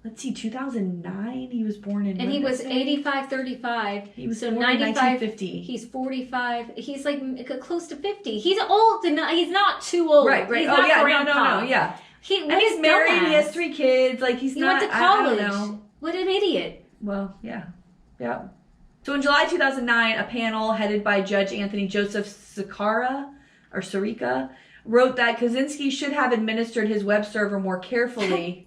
Let's see, 2009. He was born in. And he was 85, 35. He was so born in 1950. He's 45. He's like close to 50. He's old and he's not too old. Right. He's oh not yeah, grandpa. no, yeah. And he's married. He has 3 kids. Like he went to college. I don't know. What an idiot. Well, yeah. So in July 2009, a panel headed by Judge Anthony Joseph Sirica wrote that Kozinski should have administered his web server more carefully,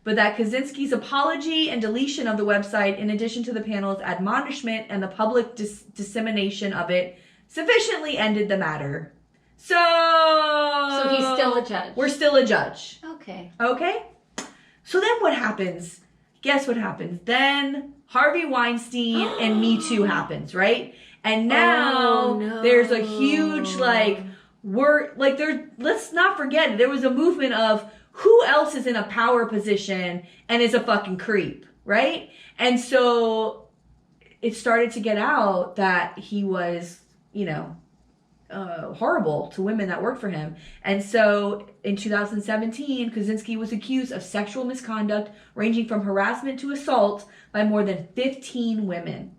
but that Kozinski's apology and deletion of the website, in addition to the panel's admonishment and the public dissemination of it, sufficiently ended the matter. So he's still a judge. We're still a judge. Okay. So then what happens? Guess what happens? Then Harvey Weinstein and Me Too happens, right? And now there's a huge let's not forget, there was a movement of who else is in a power position and is a fucking creep, right? And so it started to get out that he was, horrible to women that worked for him. And so in 2017, Kozinski was accused of sexual misconduct ranging from harassment to assault by more than 15 women.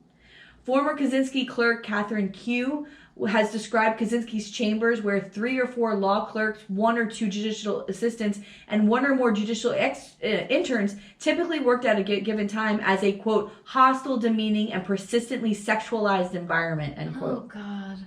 Former Kozinski clerk Catherine Q has described Kozinski's chambers where 3 or 4 law clerks, 1 or 2 judicial assistants, and 1 or more judicial interns typically worked at a given time as a, quote, hostile, demeaning, and persistently sexualized environment, end quote. Oh, God.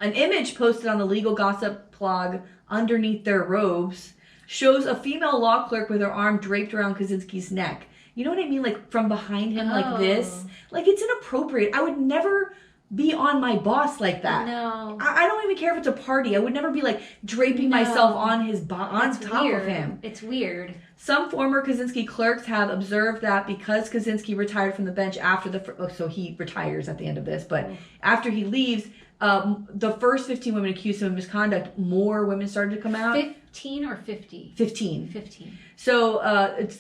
An image posted on the legal gossip blog Underneath Their Robes shows a female law clerk with her arm draped around Kozinski's neck. You know what I mean? Like from behind him, like this. Like it's inappropriate. I would never be on my boss like that. No. I don't even care if it's a party. I would never be like draping myself on his on top of him. It's weird. Some former Kozinski clerks have observed that because Kozinski retired from the bench after so he retires at the end of this, but after he leaves, the first 15 women accused him of misconduct, more women started to come out. 15 or 50? 15. So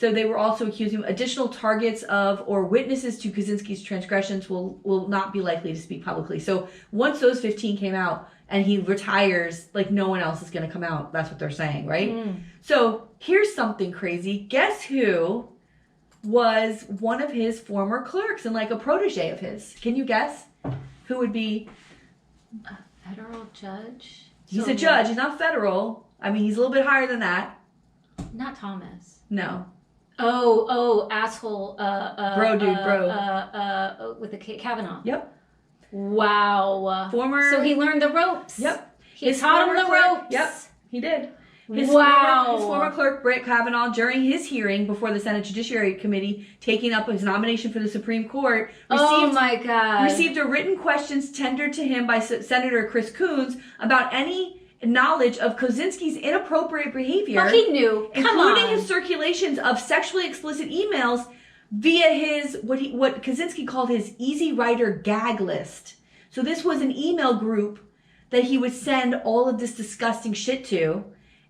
they were also accusing him. Additional targets of or witnesses to Kozinski's transgressions will not be likely to speak publicly. So once those 15 came out and he retires, like no one else is going to come out. That's what they're saying, right? So here's something crazy. Guess who was one of his former clerks and like a protege of his? Can you guess who would be? A federal judge? He's a judge. He's not federal. I mean, he's a little bit higher than that. Not Thomas. No. Oh, asshole. Bro. With the Kavanaugh. Yep. Wow. Former. So he learned the ropes. Yep. He taught him the ropes. Yep. He did. His former clerk, Brett Kavanaugh, during his hearing before the Senate Judiciary Committee, taking up his nomination for the Supreme Court, received a written questions tendered to him by Senator Chris Coons about any knowledge of Kozinski's inappropriate behavior. Oh, he knew. Including his circulations of sexually explicit emails via his, what Kozinski called his Easy Rider gag list. So this was an email group that he would send all of this disgusting shit to.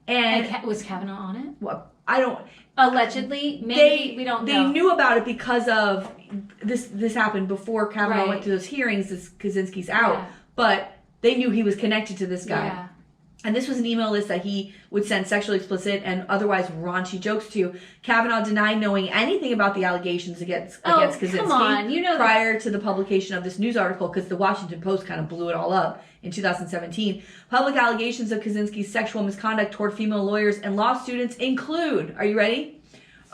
And was Kavanaugh on it? Well, I don't. Allegedly, maybe we don't know. They knew about it because of this happened before Kavanaugh went to those hearings. This Kozinski's out, but they knew he was connected to this guy. Yeah. And this was an email list that he would send sexually explicit and otherwise raunchy jokes to. Kavanaugh denied knowing anything about the allegations against Kozinski prior to the publication of this news article, because the Washington Post kind of blew it all up in 2017. Public allegations of Kozinski's sexual misconduct toward female lawyers and law students include, are you ready?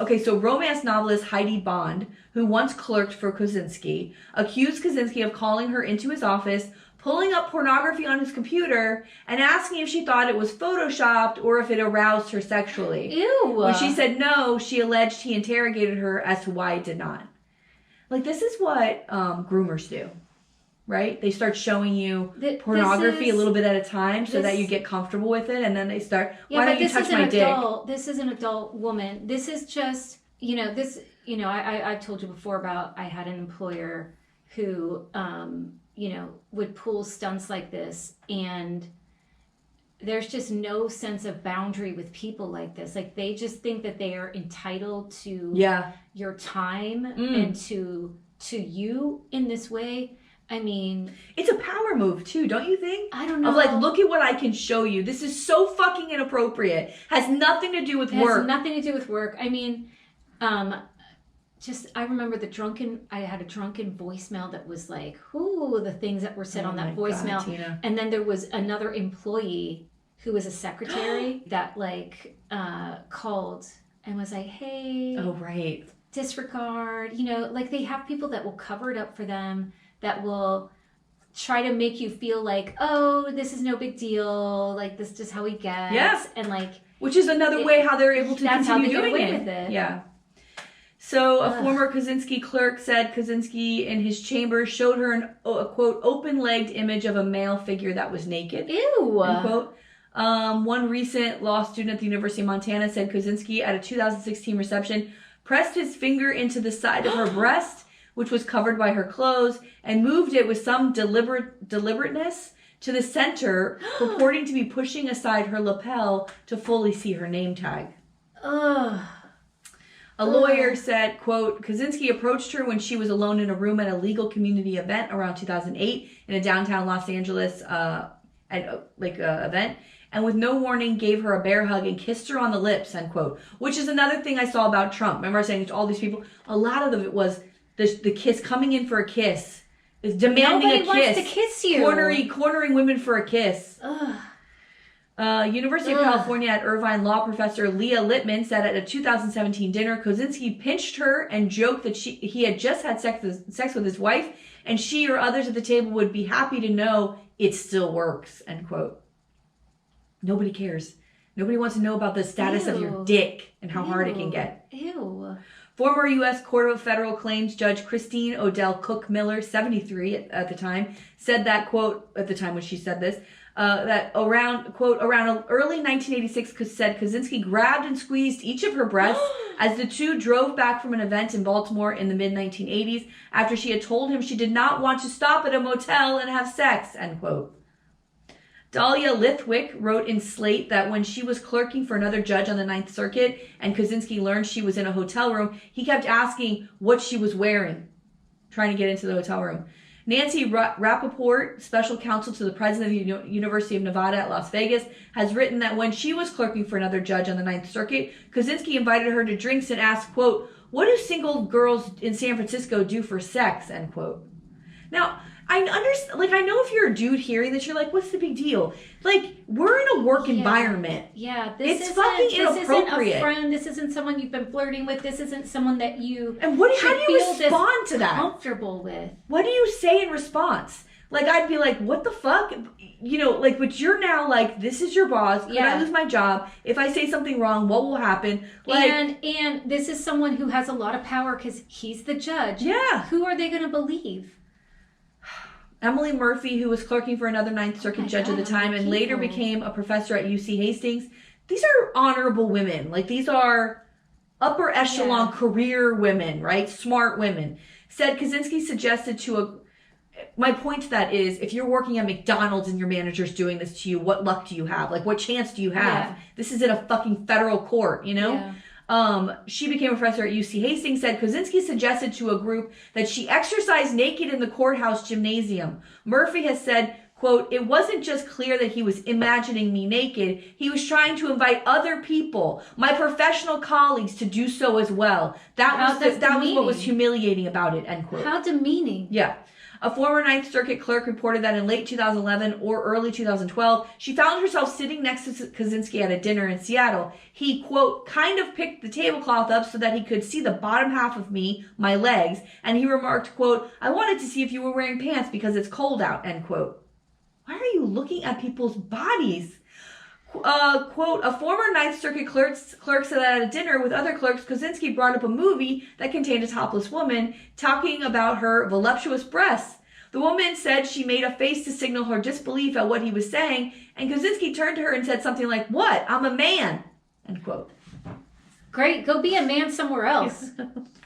Okay, so romance novelist Heidi Bond, who once clerked for Kozinski, accused Kozinski of calling her into his office, pulling up pornography on his computer, and asking if she thought it was photoshopped or if it aroused her sexually. Ew. When she said no, she alleged he interrogated her as to why it did not. Like, this is what groomers do, right? They start showing you pornography a little bit at a time so that you get comfortable with it, and then they start, why don't you touch my dick? This is an adult woman. This is just, I've told you before about I had an employer who, would pull stunts like this, and there's just no sense of boundary with people like this. Like, they just think that they are entitled to your time and to you in this way. I mean, it's a power move too, don't you think? I don't know. Of like, look at what I can show you. This is so fucking inappropriate. Has nothing to do with work. Has nothing to do with work. I mean, I remember I had a drunken voicemail that was like, the things that were said on that voicemail. God, and then there was another employee who was a secretary that like called and was like, hey. Oh, right. Disregard. You know, like, they have people that will cover it up for them, that will try to make you feel like, oh, this is no big deal. Like, this is just how he gets. Yeah. And like, which is another way how they're able to continue doing it. With it. Yeah. So a former Kozinski clerk said Kozinski in his chambers showed her a quote, open-legged image of a male figure that was naked. Ew. Unquote. One recent law student at the University of Montana said Kozinski at a 2016 reception pressed his finger into the side of her breast, which was covered by her clothes, and moved it with some deliberateness to the center, purporting to be pushing aside her lapel to fully see her name tag. Ugh. A lawyer said, quote, Kozinski approached her when she was alone in a room at a legal community event around 2008 in a downtown Los Angeles event, and with no warning gave her a bear hug and kissed her on the lips, end quote. Which is another thing I saw about Trump. Remember I was saying to all these people, a lot of it was the kiss, coming in for a kiss, is demanding a kiss. Nobody wants to kiss you. Cornering women for a kiss. Ugh. University of California at Irvine law professor Leah Littman said at a 2017 dinner, Kozinski pinched her and joked that he had just had sex with his wife, and she or others at the table would be happy to know it still works, end quote. Nobody cares. Nobody wants to know about the status of your dick and how hard it can get. Ew. Former U.S. Court of Federal Claims Judge Christine Odell Cook Miller, 73 at the time, said that, quote, at the time when she said this, that around early 1986, said Kozinski grabbed and squeezed each of her breasts as the two drove back from an event in Baltimore in the mid-1980s after she had told him she did not want to stop at a motel and have sex, end quote. Dahlia Lithwick wrote in Slate that when she was clerking for another judge on the Ninth Circuit and Kozinski learned she was in a hotel room, he kept asking what she was wearing, trying to get into the hotel room. Nancy Rappaport, special counsel to the president of the University of Nevada at Las Vegas, has written that when she was clerking for another judge on the Ninth Circuit, Kozinski invited her to drinks and asked, quote, what do single girls in San Francisco do for sex, end quote. Now, I understand, like, I know if you're a dude hearing this, you're like, what's the big deal? Like, we're in a work environment. Yeah, it's fucking inappropriate. This isn't a friend. This isn't someone you've been flirting with. This isn't someone that you and how do you respond to that? Comfortable with. What do you say in response? Like, I'd be like, what the fuck? You know, like, but you're now like, this is your boss. Could I lose my job? If I say something wrong, what will happen? Like, and this is someone who has a lot of power because he's the judge. Yeah. Who are they going to believe? Emily Murphy, who was clerking for another Ninth Circuit judge at the time and later became a professor at UC Hastings. These are honorable women. Like, these are upper echelon career women, right? Smart women. Said Kozinski suggested my point to that is, if you're working at McDonald's and your manager's doing this to you, what luck do you have? Like, what chance do you have? Yeah. This is in a fucking federal court, you know? Yeah. She became a professor at UC Hastings, said Kozinski suggested to a group that she exercise naked in the courthouse gymnasium. Murphy has said, quote, it wasn't just clear that he was imagining me naked. He was trying to invite other people, my professional colleagues, to do so as well. That was what was humiliating about it, end quote. How demeaning. Yeah. A former Ninth Circuit clerk reported that in late 2011 or early 2012, she found herself sitting next to Kozinski at a dinner in Seattle. He, quote, kind of picked the tablecloth up so that he could see the bottom half of me, my legs, and he remarked, quote, I wanted to see if you were wearing pants because it's cold out, end quote. Why are you looking at people's bodies? Quote, a former Ninth Circuit clerk said that at a dinner with other clerks, Kozinski brought up a movie that contained a topless woman talking about her voluptuous breasts. The woman said she made a face to signal her disbelief at what he was saying, and Kozinski turned to her and said something like, what? I'm a man, end quote. Great, go be a man somewhere else.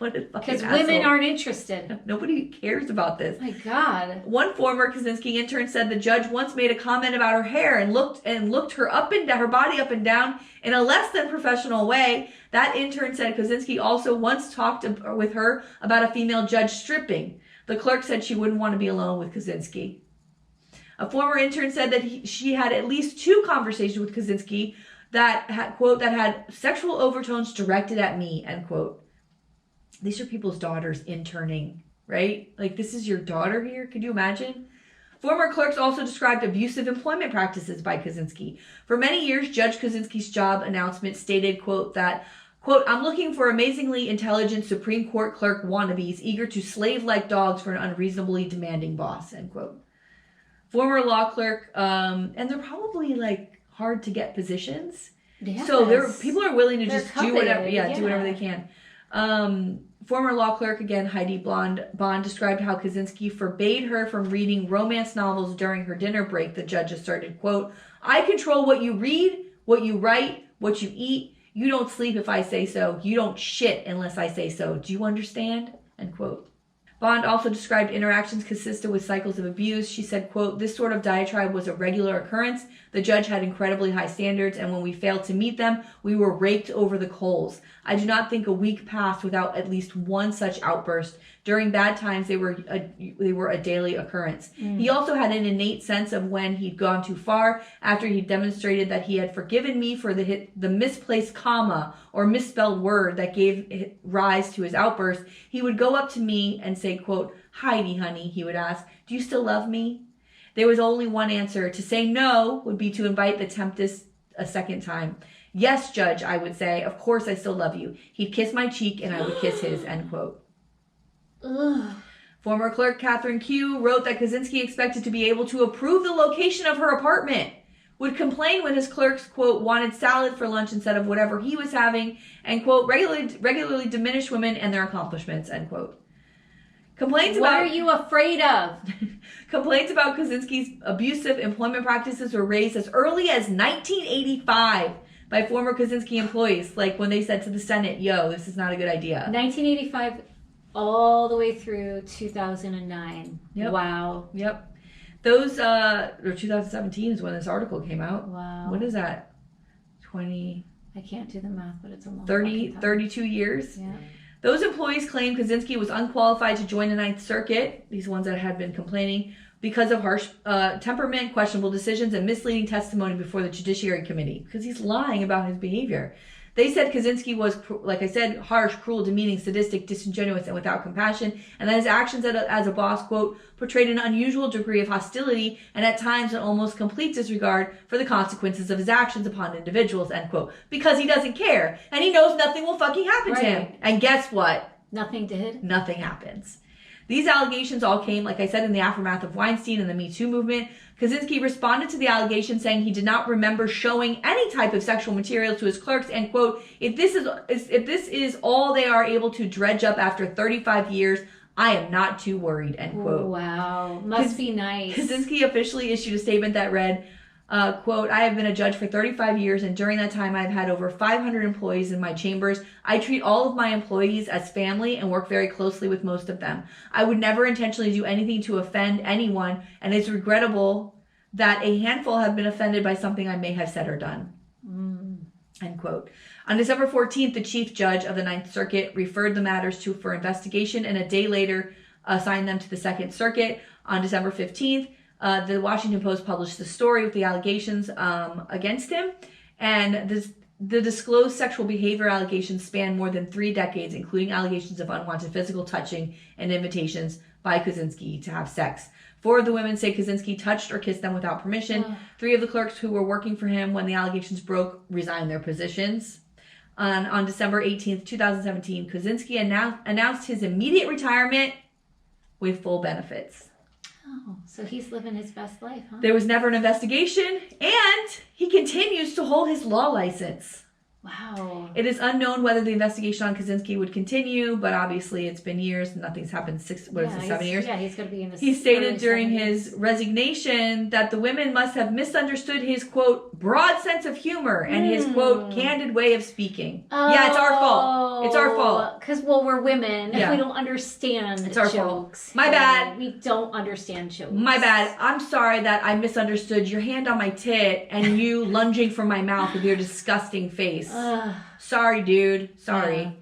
Because women aren't interested. Nobody cares about this. My God. One former Kozinski intern said the judge once made a comment about her hair and looked her up and down, her body up and down in a less than professional way. That intern said Kozinski also once talked with her about a female judge stripping. The clerk said she wouldn't want to be alone with Kozinski. A former intern said that she had at least 2 conversations with Kozinski that had, quote, that had sexual overtones directed at me, end quote. These are people's daughters interning, right? Like, this is your daughter here? Could you imagine? Former clerks also described abusive employment practices by Kozinski. For many years, Judge Kozinski's job announcement stated, quote, that, quote, I'm looking for amazingly intelligent Supreme Court clerk wannabes eager to slave like dogs for an unreasonably demanding boss, end quote. Former law clerk, and they're probably, like, hard to get positions. Yes. So people are willing to just do whatever, do whatever they can. Former law clerk, again, Heidi Bond described how Kozinski forbade her from reading romance novels during her dinner break. The judge asserted, quote, I control what you read, what you write, what you eat. You don't sleep if I say so. You don't shit unless I say so. Do you understand? End quote. Bond also described interactions consistent with cycles of abuse. She said, quote, this sort of diatribe was a regular occurrence. The judge had incredibly high standards, and when we failed to meet them, we were raked over the coals. I do not think a week passed without at least one such outburst. During bad times, they were a daily occurrence. He also had an innate sense of when he'd gone too far. After he demonstrated that he had forgiven me for the misplaced comma or misspelled word that gave rise to his outburst, he would go up to me and say, quote, Heidi, honey, he would ask, do you still love me? There was only one answer. To say no would be to invite the tempest a second time. Yes, Judge, I would say, of course I still love you. He'd kiss my cheek and I would kiss his, end quote. Ugh. Former clerk Catherine Q wrote that Kozinski expected to be able to approve the location of her apartment, would complain when his clerks, quote, wanted salad for lunch instead of whatever he was having, and, quote, regularly diminish women and their accomplishments, end quote. What are you afraid of? Complaints about Kozinski's abusive employment practices were raised as early as 1985 by former Kozinski employees, like when they said to the Senate, yo, this is not a good idea. 1985 all the way through 2009. Yep. Wow. Yep. Those, or 2017 is when this article came out. Wow. What is that? 20... I can't do the math, but it's a long 32 years? Yeah. Those employees claimed Kozinski was unqualified to join the Ninth Circuit, these ones that had been complaining, because of harsh temperament, questionable decisions, and misleading testimony before the Judiciary Committee, because he's lying about his behavior. They said Kozinski was, like I said, harsh, cruel, demeaning, sadistic, disingenuous, and without compassion, and that his actions as a boss, quote, portrayed an unusual degree of hostility and at times an almost complete disregard for the consequences of his actions upon individuals, end quote, because he doesn't care, and he knows nothing will fucking happen to him. And guess what? Nothing did. Nothing happens. These allegations all came, like I said, in the aftermath of Weinstein and the Me Too movement. Kozinski responded to the allegations saying he did not remember showing any type of sexual material to his clerks, and, quote, if this is all they are able to dredge up after 35 years, I am not too worried, end quote. Wow. Must be nice. Kozinski officially issued a statement that read, quote, I have been a judge for 35 years, and during that time I've had over 500 employees in my chambers. I treat all of my employees as family and work very closely with most of them. I would never intentionally do anything to offend anyone, and it's regrettable that a handful have been offended by something I may have said or done. End quote. On December 14th, the chief judge of the Ninth Circuit referred the matters for investigation, and a day later assigned them to the Second Circuit. On December 15th, the Washington Post published the story with the allegations against him, and the disclosed sexual behavior allegations span more than 3 decades, including allegations of unwanted physical touching and invitations by Kozinski to have sex. 4 of the women say Kozinski touched or kissed them without permission. 3 of the clerks who were working for him when the allegations broke resigned their positions. On December 18th, 2017, Kozinski announced his immediate retirement with full benefits. Oh, so he's living his best life, huh? There was never an investigation, and he continues to hold his law license. Wow. It is unknown whether the investigation on Kozinski would continue, but obviously it's been years and nothing's happened 7 years? Yeah, he's going to be in this. He stated during his resignation that the women must have misunderstood his, quote, broad sense of humor and his, quote, candid way of speaking. Yeah, it's our fault. It's our fault. Because, we're women. Yeah. We don't understand it's our jokes. Fault. My bad. We don't understand jokes. My bad. I'm sorry that I misunderstood your hand on my tit and you lunging from my mouth with your disgusting face. Sorry, dude. Sorry.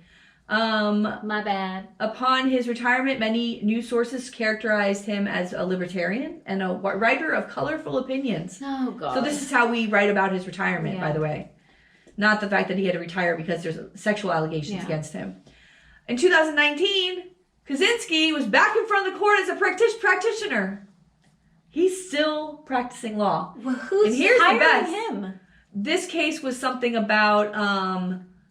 Yeah. My bad. Upon his retirement, many news sources characterized him as a libertarian and a writer of colorful opinions. Oh, God. So this is how we write about his retirement, by the way. Not the fact that he had to retire because there's sexual allegations against him. In 2019, Kozinski was back in front of the court as a practitioner. He's still practicing law. Well, who's hiring him? This case was something about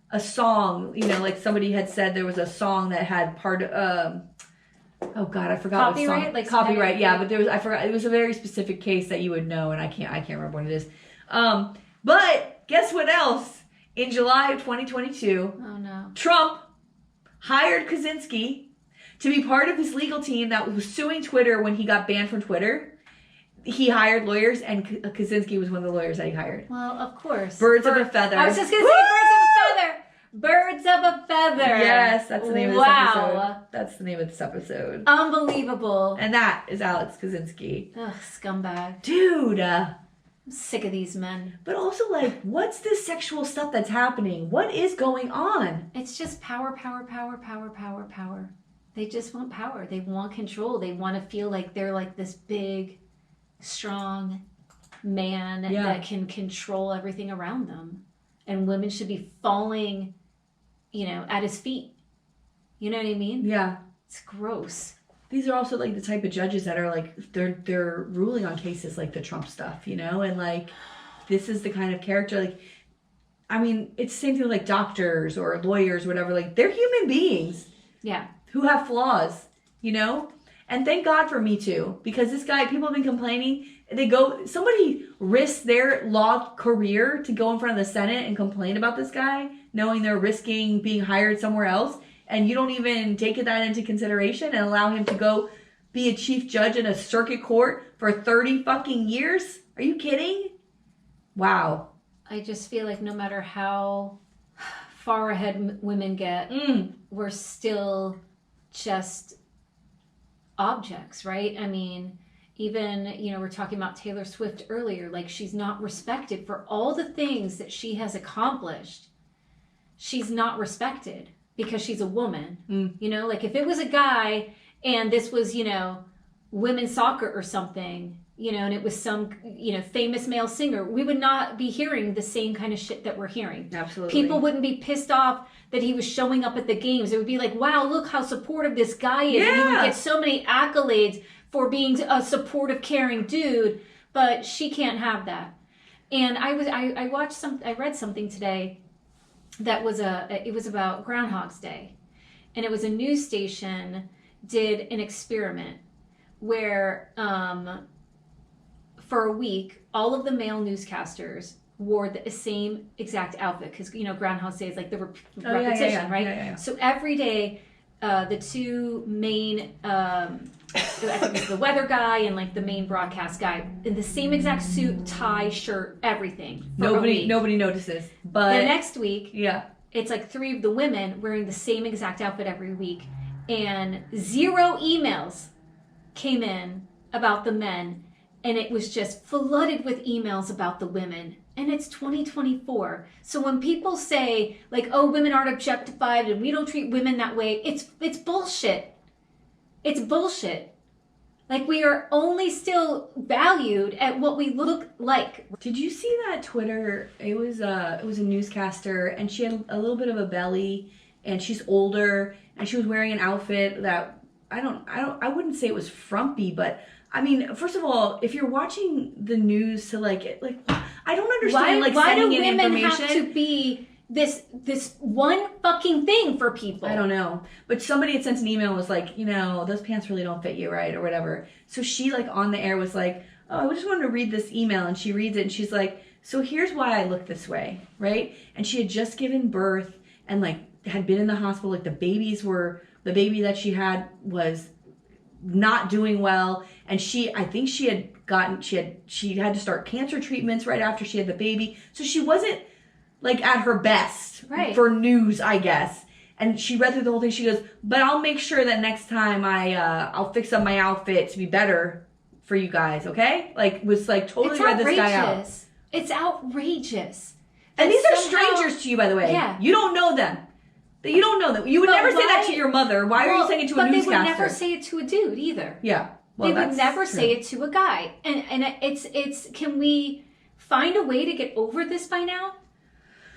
a song. You know, like somebody had said there was a song that had part of... oh God, I forgot what song. Like copyright, yeah. But there was, I forgot. It was a very specific case that you would know, and I can't remember what it is. But guess what else? In July of 2022, Trump hired Kozinski to be part of his legal team that was suing Twitter when he got banned from Twitter. He hired lawyers, and Kozinski was one of the lawyers that he hired. Well, of course. Birds of a feather. I was just going to say birds of a feather. Birds of a feather. Yes, that's the name of this episode. That's the name of this episode. Unbelievable. And that is Alex Kozinski. Ugh, scumbag. Dude. I'm sick of these men. But also, like, what's this sexual stuff that's happening? What is going on? It's just power, power, power, power, power, power. They just want power. They want control. They want to feel like they're like this big, strong man that can control everything around them. And women should be falling, at his feet. You know what I mean? Yeah. It's gross. These are also like the type of judges that are like, they're ruling on cases like the Trump stuff, and like, this is the kind of character, like, I mean, it's the same thing with like doctors or lawyers, whatever, like they're human beings. Yeah. Who have flaws, And thank God for Me Too, because this guy, people have been complaining. Somebody risked their law career to go in front of the Senate and complain about this guy, knowing they're risking being hired somewhere else. And you don't even take that into consideration and allow him to go be a chief judge in a circuit court for 30 fucking years? Are you kidding? Wow. I just feel like no matter how far ahead women get, we're still just objects, right? I mean, even, we're talking about Taylor Swift earlier, like she's not respected for all the things that she has accomplished. She's not respected because she's a woman. Like if it was a guy and this was, women's soccer or something, and it was some, famous male singer, we would not be hearing the same kind of shit that we're hearing. Absolutely. People wouldn't be pissed off that he was showing up at the games. It would be like, wow, look how supportive this guy is. Yeah. And he would get so many accolades for being a supportive, caring dude, but she can't have that. And I read something today that was it was about Groundhog's Day. And it was a news station did an experiment where for a week, all of the male newscasters wore the same exact outfit because, Groundhog's Day is like the repetition, right? Yeah. So every day, the two main, I think it was the weather guy and like the main broadcast guy in the same exact suit, tie, shirt, everything. Nobody notices. But the next week, yeah, it's like 3 of the women wearing the same exact outfit every week, and 0 emails came in about the men. And it was just flooded with emails about the women. And it's 2024. So when people say, like, oh, women aren't objectified and we don't treat women that way, it's bullshit. It's bullshit. Like, we are only still valued at what we look like. Did you see that Twitter? It was a newscaster, and she had a little bit of a belly, and she's older, and she was wearing an outfit that I wouldn't say it was frumpy, but I mean, first of all, if you're watching the news to like I don't understand why do sending in women information. Have to be this one fucking thing for people? I don't know, but somebody had sent an email and was like, those pants really don't fit you right or whatever. So she like on the air was like, oh, I just wanted to read this email, and she reads it and she's like, so here's why I look this way, right? And she had just given birth and like had been in the hospital. Like the baby that she had was not doing well. And I think she had to start cancer treatments right after she had the baby. So she wasn't like at her best for news, I guess. And she read through the whole thing. She goes, but I'll make sure that next time I'll fix up my outfit to be better for you guys, okay? Like, was like totally read this guy out. It's outrageous. And these are strangers to you, by the way. Yeah. You don't know them. You don't know them. You would never say that to your mother. Why are you saying it to a newscaster? But they would never say it to a dude either. Yeah. Well, they would never say it to a guy. And it's can we find a way to get over this by now?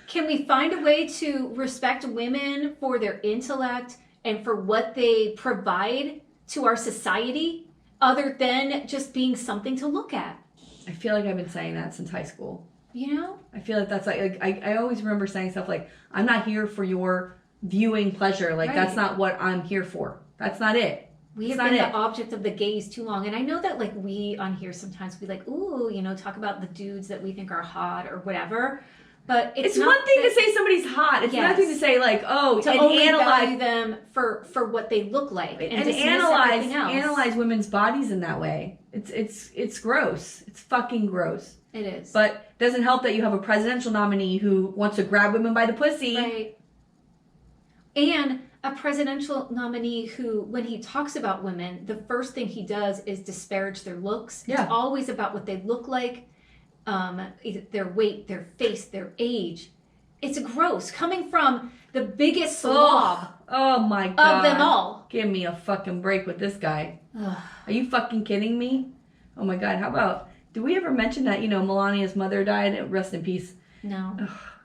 Can we find a way to respect women for their intellect and for what they provide to our society other than just being something to look at? I feel like I've been saying that since high school. You know? I feel like that's like I always remember saying stuff like, I'm not here for your viewing pleasure. Like, that's not what I'm here for. That's not it. We have been the object of the gaze too long. And I know that, like, we on here sometimes we like, ooh, you know, talk about the dudes that we think are hot or whatever. But it's not one thing to say somebody's hot. It's another thing to say, like, oh, to only value them for what they look like and analyze women's bodies in that way. It's gross. It's fucking gross. It is. But it doesn't help that you have a presidential nominee who wants to grab women by the pussy. Right. And a presidential nominee who, when he talks about women, the first thing he does is disparage their looks. Yeah. It's always about what they look like. Their weight, their face, their age. It's gross. Coming from the biggest slob oh my God. of them all. Give me a fucking break with this guy. Are you fucking kidding me? Oh my God. How about, did we ever mention that, you know, Melania's mother died? Rest in peace. No.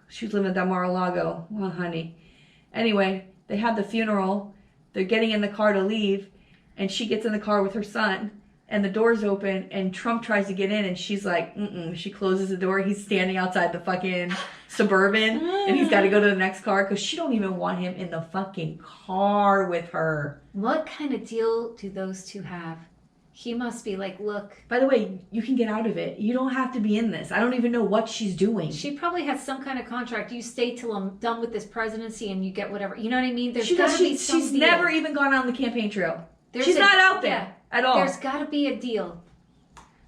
She was living at that Mar-a-Lago. Well, honey. Anyway, they had the funeral. They're getting in the car to leave. And she gets in the car with her son. And the door's open, and Trump tries to get in, and she's like, She closes the door. He's standing outside the fucking Suburban, and he's got to go to the next car because she don't even want him in the fucking car with her. What kind of deal do those two have? He must be like, look. By the way, you can get out of it. You don't have to be in this. I don't even know what she's doing. She probably has some kind of contract. You stay till I'm done with this presidency, and you get whatever. You know what I mean? She's never even gone on the campaign trail. She's not out there. Yeah. At all. There's got to be a deal.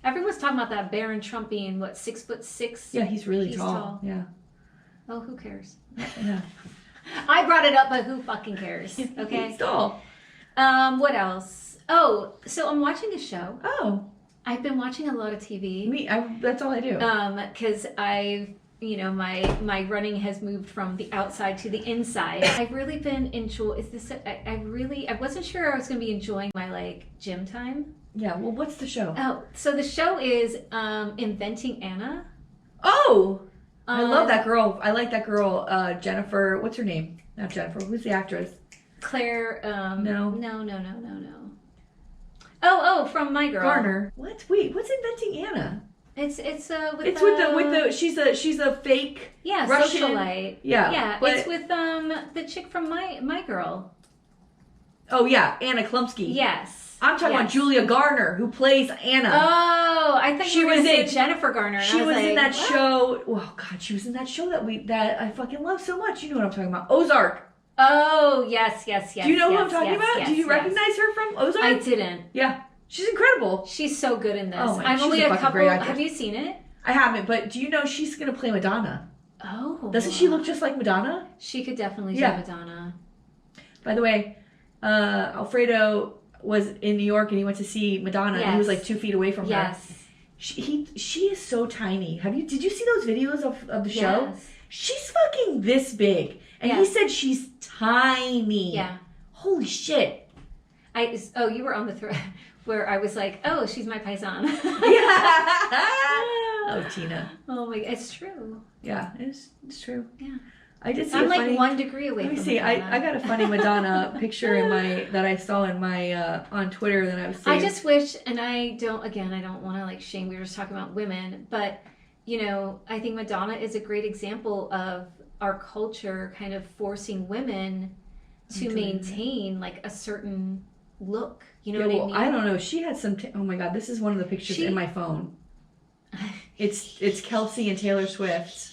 Everyone's talking about that Barron Trump being, 6'6"? Yeah, he's really tall. Yeah. Oh, who cares? Yeah. I brought it up, but who fucking cares? Okay. He's tall. What else? Oh, so I'm watching a show. Oh. I've been watching a lot of TV. That's all I do. Because my running has moved from the outside to the inside. I've really been enjoying. I wasn't sure I was going to be enjoying my like gym time. Yeah. Well, what's the show? Oh, so the show is Inventing Anna. Oh, I love that girl. I like that girl. Jennifer. What's her name? Not Jennifer. Who's the actress? Claire. No. Oh, from My Girl. Garner. What? Wait. What's Inventing Anna? It's she's a fake Russian socialite. Yeah. It's with the chick from My Girl. Oh yeah, Anna Klumsky. Yes. I'm talking about Julia Garner, who plays Anna. Oh, I thought you were going to say Jennifer Garner. She was in that show. Oh God, she was in that show that I fucking love so much. You know what I'm talking about? Ozark. Oh yes. Do you know who I'm talking about? Do you recognize her from Ozark? I didn't. Yeah. She's incredible. She's so good in this. Oh my, I'm only a couple. Have you seen it? I haven't, but do you know she's going to play Madonna? Oh. Doesn't she look just like Madonna? She could definitely do Madonna. By the way, Alfredo was in New York and he went to see Madonna and he was like 2 feet away from her. Yes. She is so tiny. Did you see those videos of the show? Yes. She's fucking this big. And he said she's tiny. Yeah. Holy shit. You were on the thread where I was like, oh, she's my paisan. Oh, Tina. Oh my, it's true. Yeah, it's true. Yeah. I did see I'm like 1 degree away from Madonna. I got a funny Madonna picture that I saw in my on Twitter that I was seeing. I just wish, and I don't want to like shame, we were just talking about women, but you know, I think Madonna is a great example of our culture kind of forcing women to maintain like a certain look. You know what I mean? I don't know. She had some. Oh my God, this is one of the pictures in my phone. It's Kelce and Taylor Swift.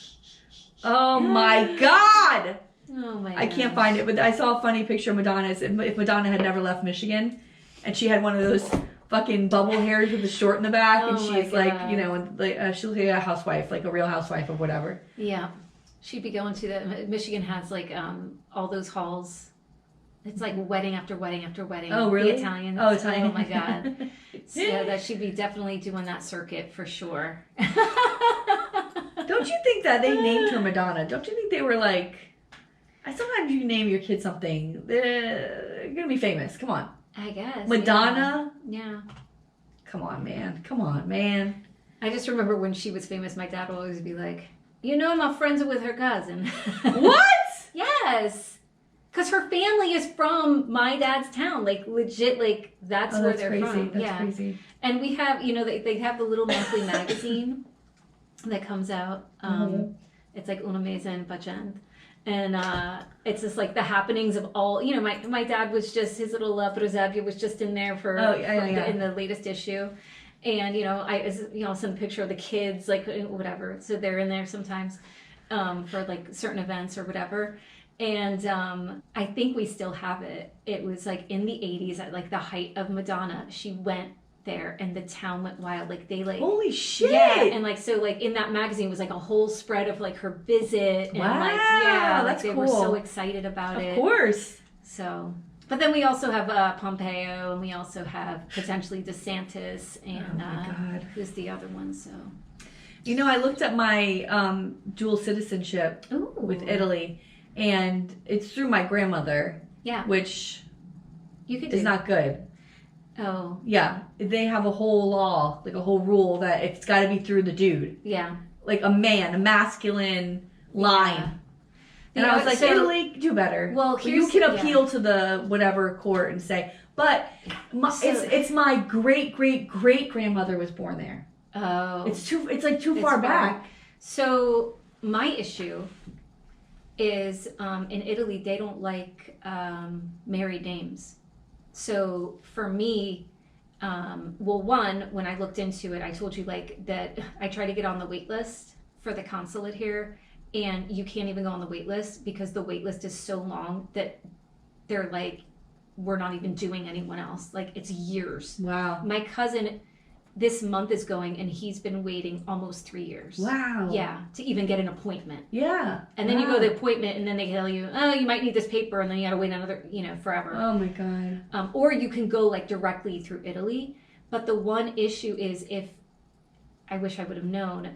Oh my God! Oh my! I can't find it, but I saw a funny picture of Madonna's. If Madonna had never left Michigan, and she had one of those fucking bubble hairs with the short in the back, and she's like, you know, like she looks like a housewife, like a real housewife of whatever. Yeah, she'd be going to the Michigan has like all those halls. It's like wedding after wedding after wedding. Oh, really? The Italians. Oh, Italian. Oh my God. So that she'd be definitely doing that circuit for sure. Don't you think that they named her Madonna? Don't you think they were like, sometimes you name your kid something, they're gonna be famous. Come on. I guess. Madonna? Yeah. Come on, man. Come on, man. I just remember when she was famous, my dad would always be like, you know, my friends are with her cousin. What? Yes. Because her family is from my dad's town, like legit, like that's where they're crazy. from. That's yeah, crazy. And we have, you know, they have the little monthly magazine that comes out. It's like Una Mesa and Bachand. And it's just like the happenings of all, you know, my dad was just, his little Prosebia was just in there in the latest issue. And, you know, I send a picture of the kids, like whatever. So they're in there sometimes for like certain events or whatever. And I think we still have it. It was like in the 80s at like the height of Madonna. She went there and the town went wild. Like they like holy shit. Yeah, and like so like in that magazine was like a whole spread of like her visit and wow, like yeah, like that's they cool. were so excited about it. Of course. So but then we also have Pompeo and we also have potentially DeSantis and God. Who's the other one? So you know, I looked at my dual citizenship with Italy. And it's through my grandmother. Yeah. Which you could is not good. Oh. Yeah. They have a whole law, like a whole rule that it's got to be through the dude. Yeah. Like a man, a masculine line. Yeah. And I was like, so, Italy, do better. Well, you can appeal to the whatever court and say, but it's my great grandmother was born there. Oh. It's like too far back. So my issue is in Italy they don't like married names. So for me, well, one, when I looked into it, I told you like that I tried to get on the wait list for the consulate here, and you can't even go on the wait list because the wait list is so long that they're like, we're not even doing anyone else. Like it's years. Wow. My cousin this month is going and he's been waiting almost 3 years. Wow. Yeah, to even get an appointment. Yeah. And then you go to the appointment and then they tell you, oh, you might need this paper, and then you gotta wait another, forever. Oh my God. Or you can go like directly through Italy. But the one issue is I wish I would have known,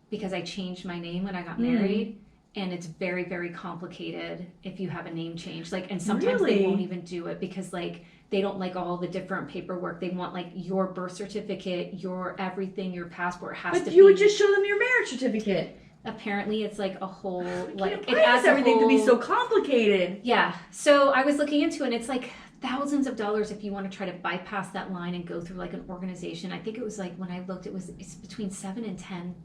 because I changed my name when I got married. And it's very, very complicated if you have a name change. Like, and sometimes they won't even do it because like they don't like all the different paperwork. They want like your birth certificate, your everything, your passport has to be. But you would just show them your marriage certificate. Apparently it's like a whole like it adds everything to be so complicated. Yeah. So I was looking into it and it's like thousands of dollars if you want to try to bypass that line and go through like an organization. I think it was like when I looked it's between $7,000 and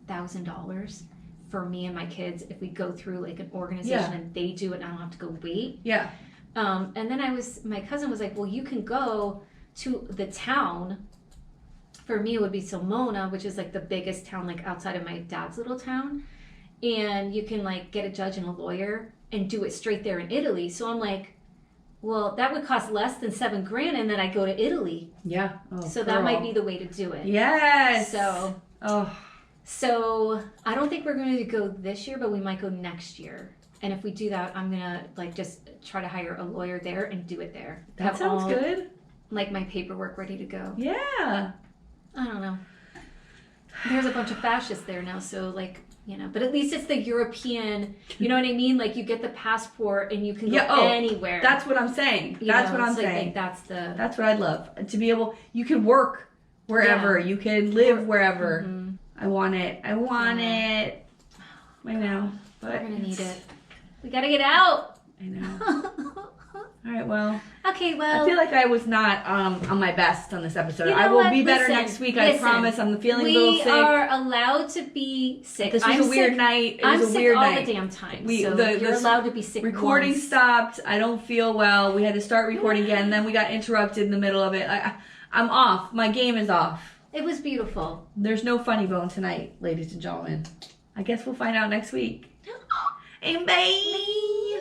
$10,000 for me and my kids if we go through like an organization and they do it and I don't have to go wait. Yeah. And then my cousin was like, well, you can go to the town. For me, it would be Sulmona, which is like the biggest town, like outside of my dad's little town. And you can like get a judge and a lawyer and do it straight there in Italy. So I'm like, well, that would cost less than $7,000 and then I go to Italy. Yeah. Oh, so that might be the way to do it. Yes. So I don't think we're going to go this year, but we might go next year. And if we do that, I'm going to like just try to hire a lawyer there and do it there. That sounds good. Like my paperwork ready to go. Yeah. I don't know. There's a bunch of fascists there now, so like, but at least it's the European, you know what I mean? Like you get the passport and you can go anywhere. That's what I'm saying. That's what I'm saying. That's what I'd love. To be able, you can work wherever. You can live wherever. Mm-hmm. I want it. I know. But we're going to need it. We got to get out. I know. All right, well. Okay, well. I feel like I was not on my best on this episode. I will be better next week. I promise. I'm feeling a little sick. We are allowed to be sick. This was a weird night. It was a weird night. I'm sick all the damn time. You're allowed to be sick. Recording stopped. I don't feel well. We had to start recording again. Then we got interrupted in the middle of it. I'm off. My game is off. It was beautiful. There's no funny bone tonight, ladies and gentlemen. I guess we'll find out next week. And bye.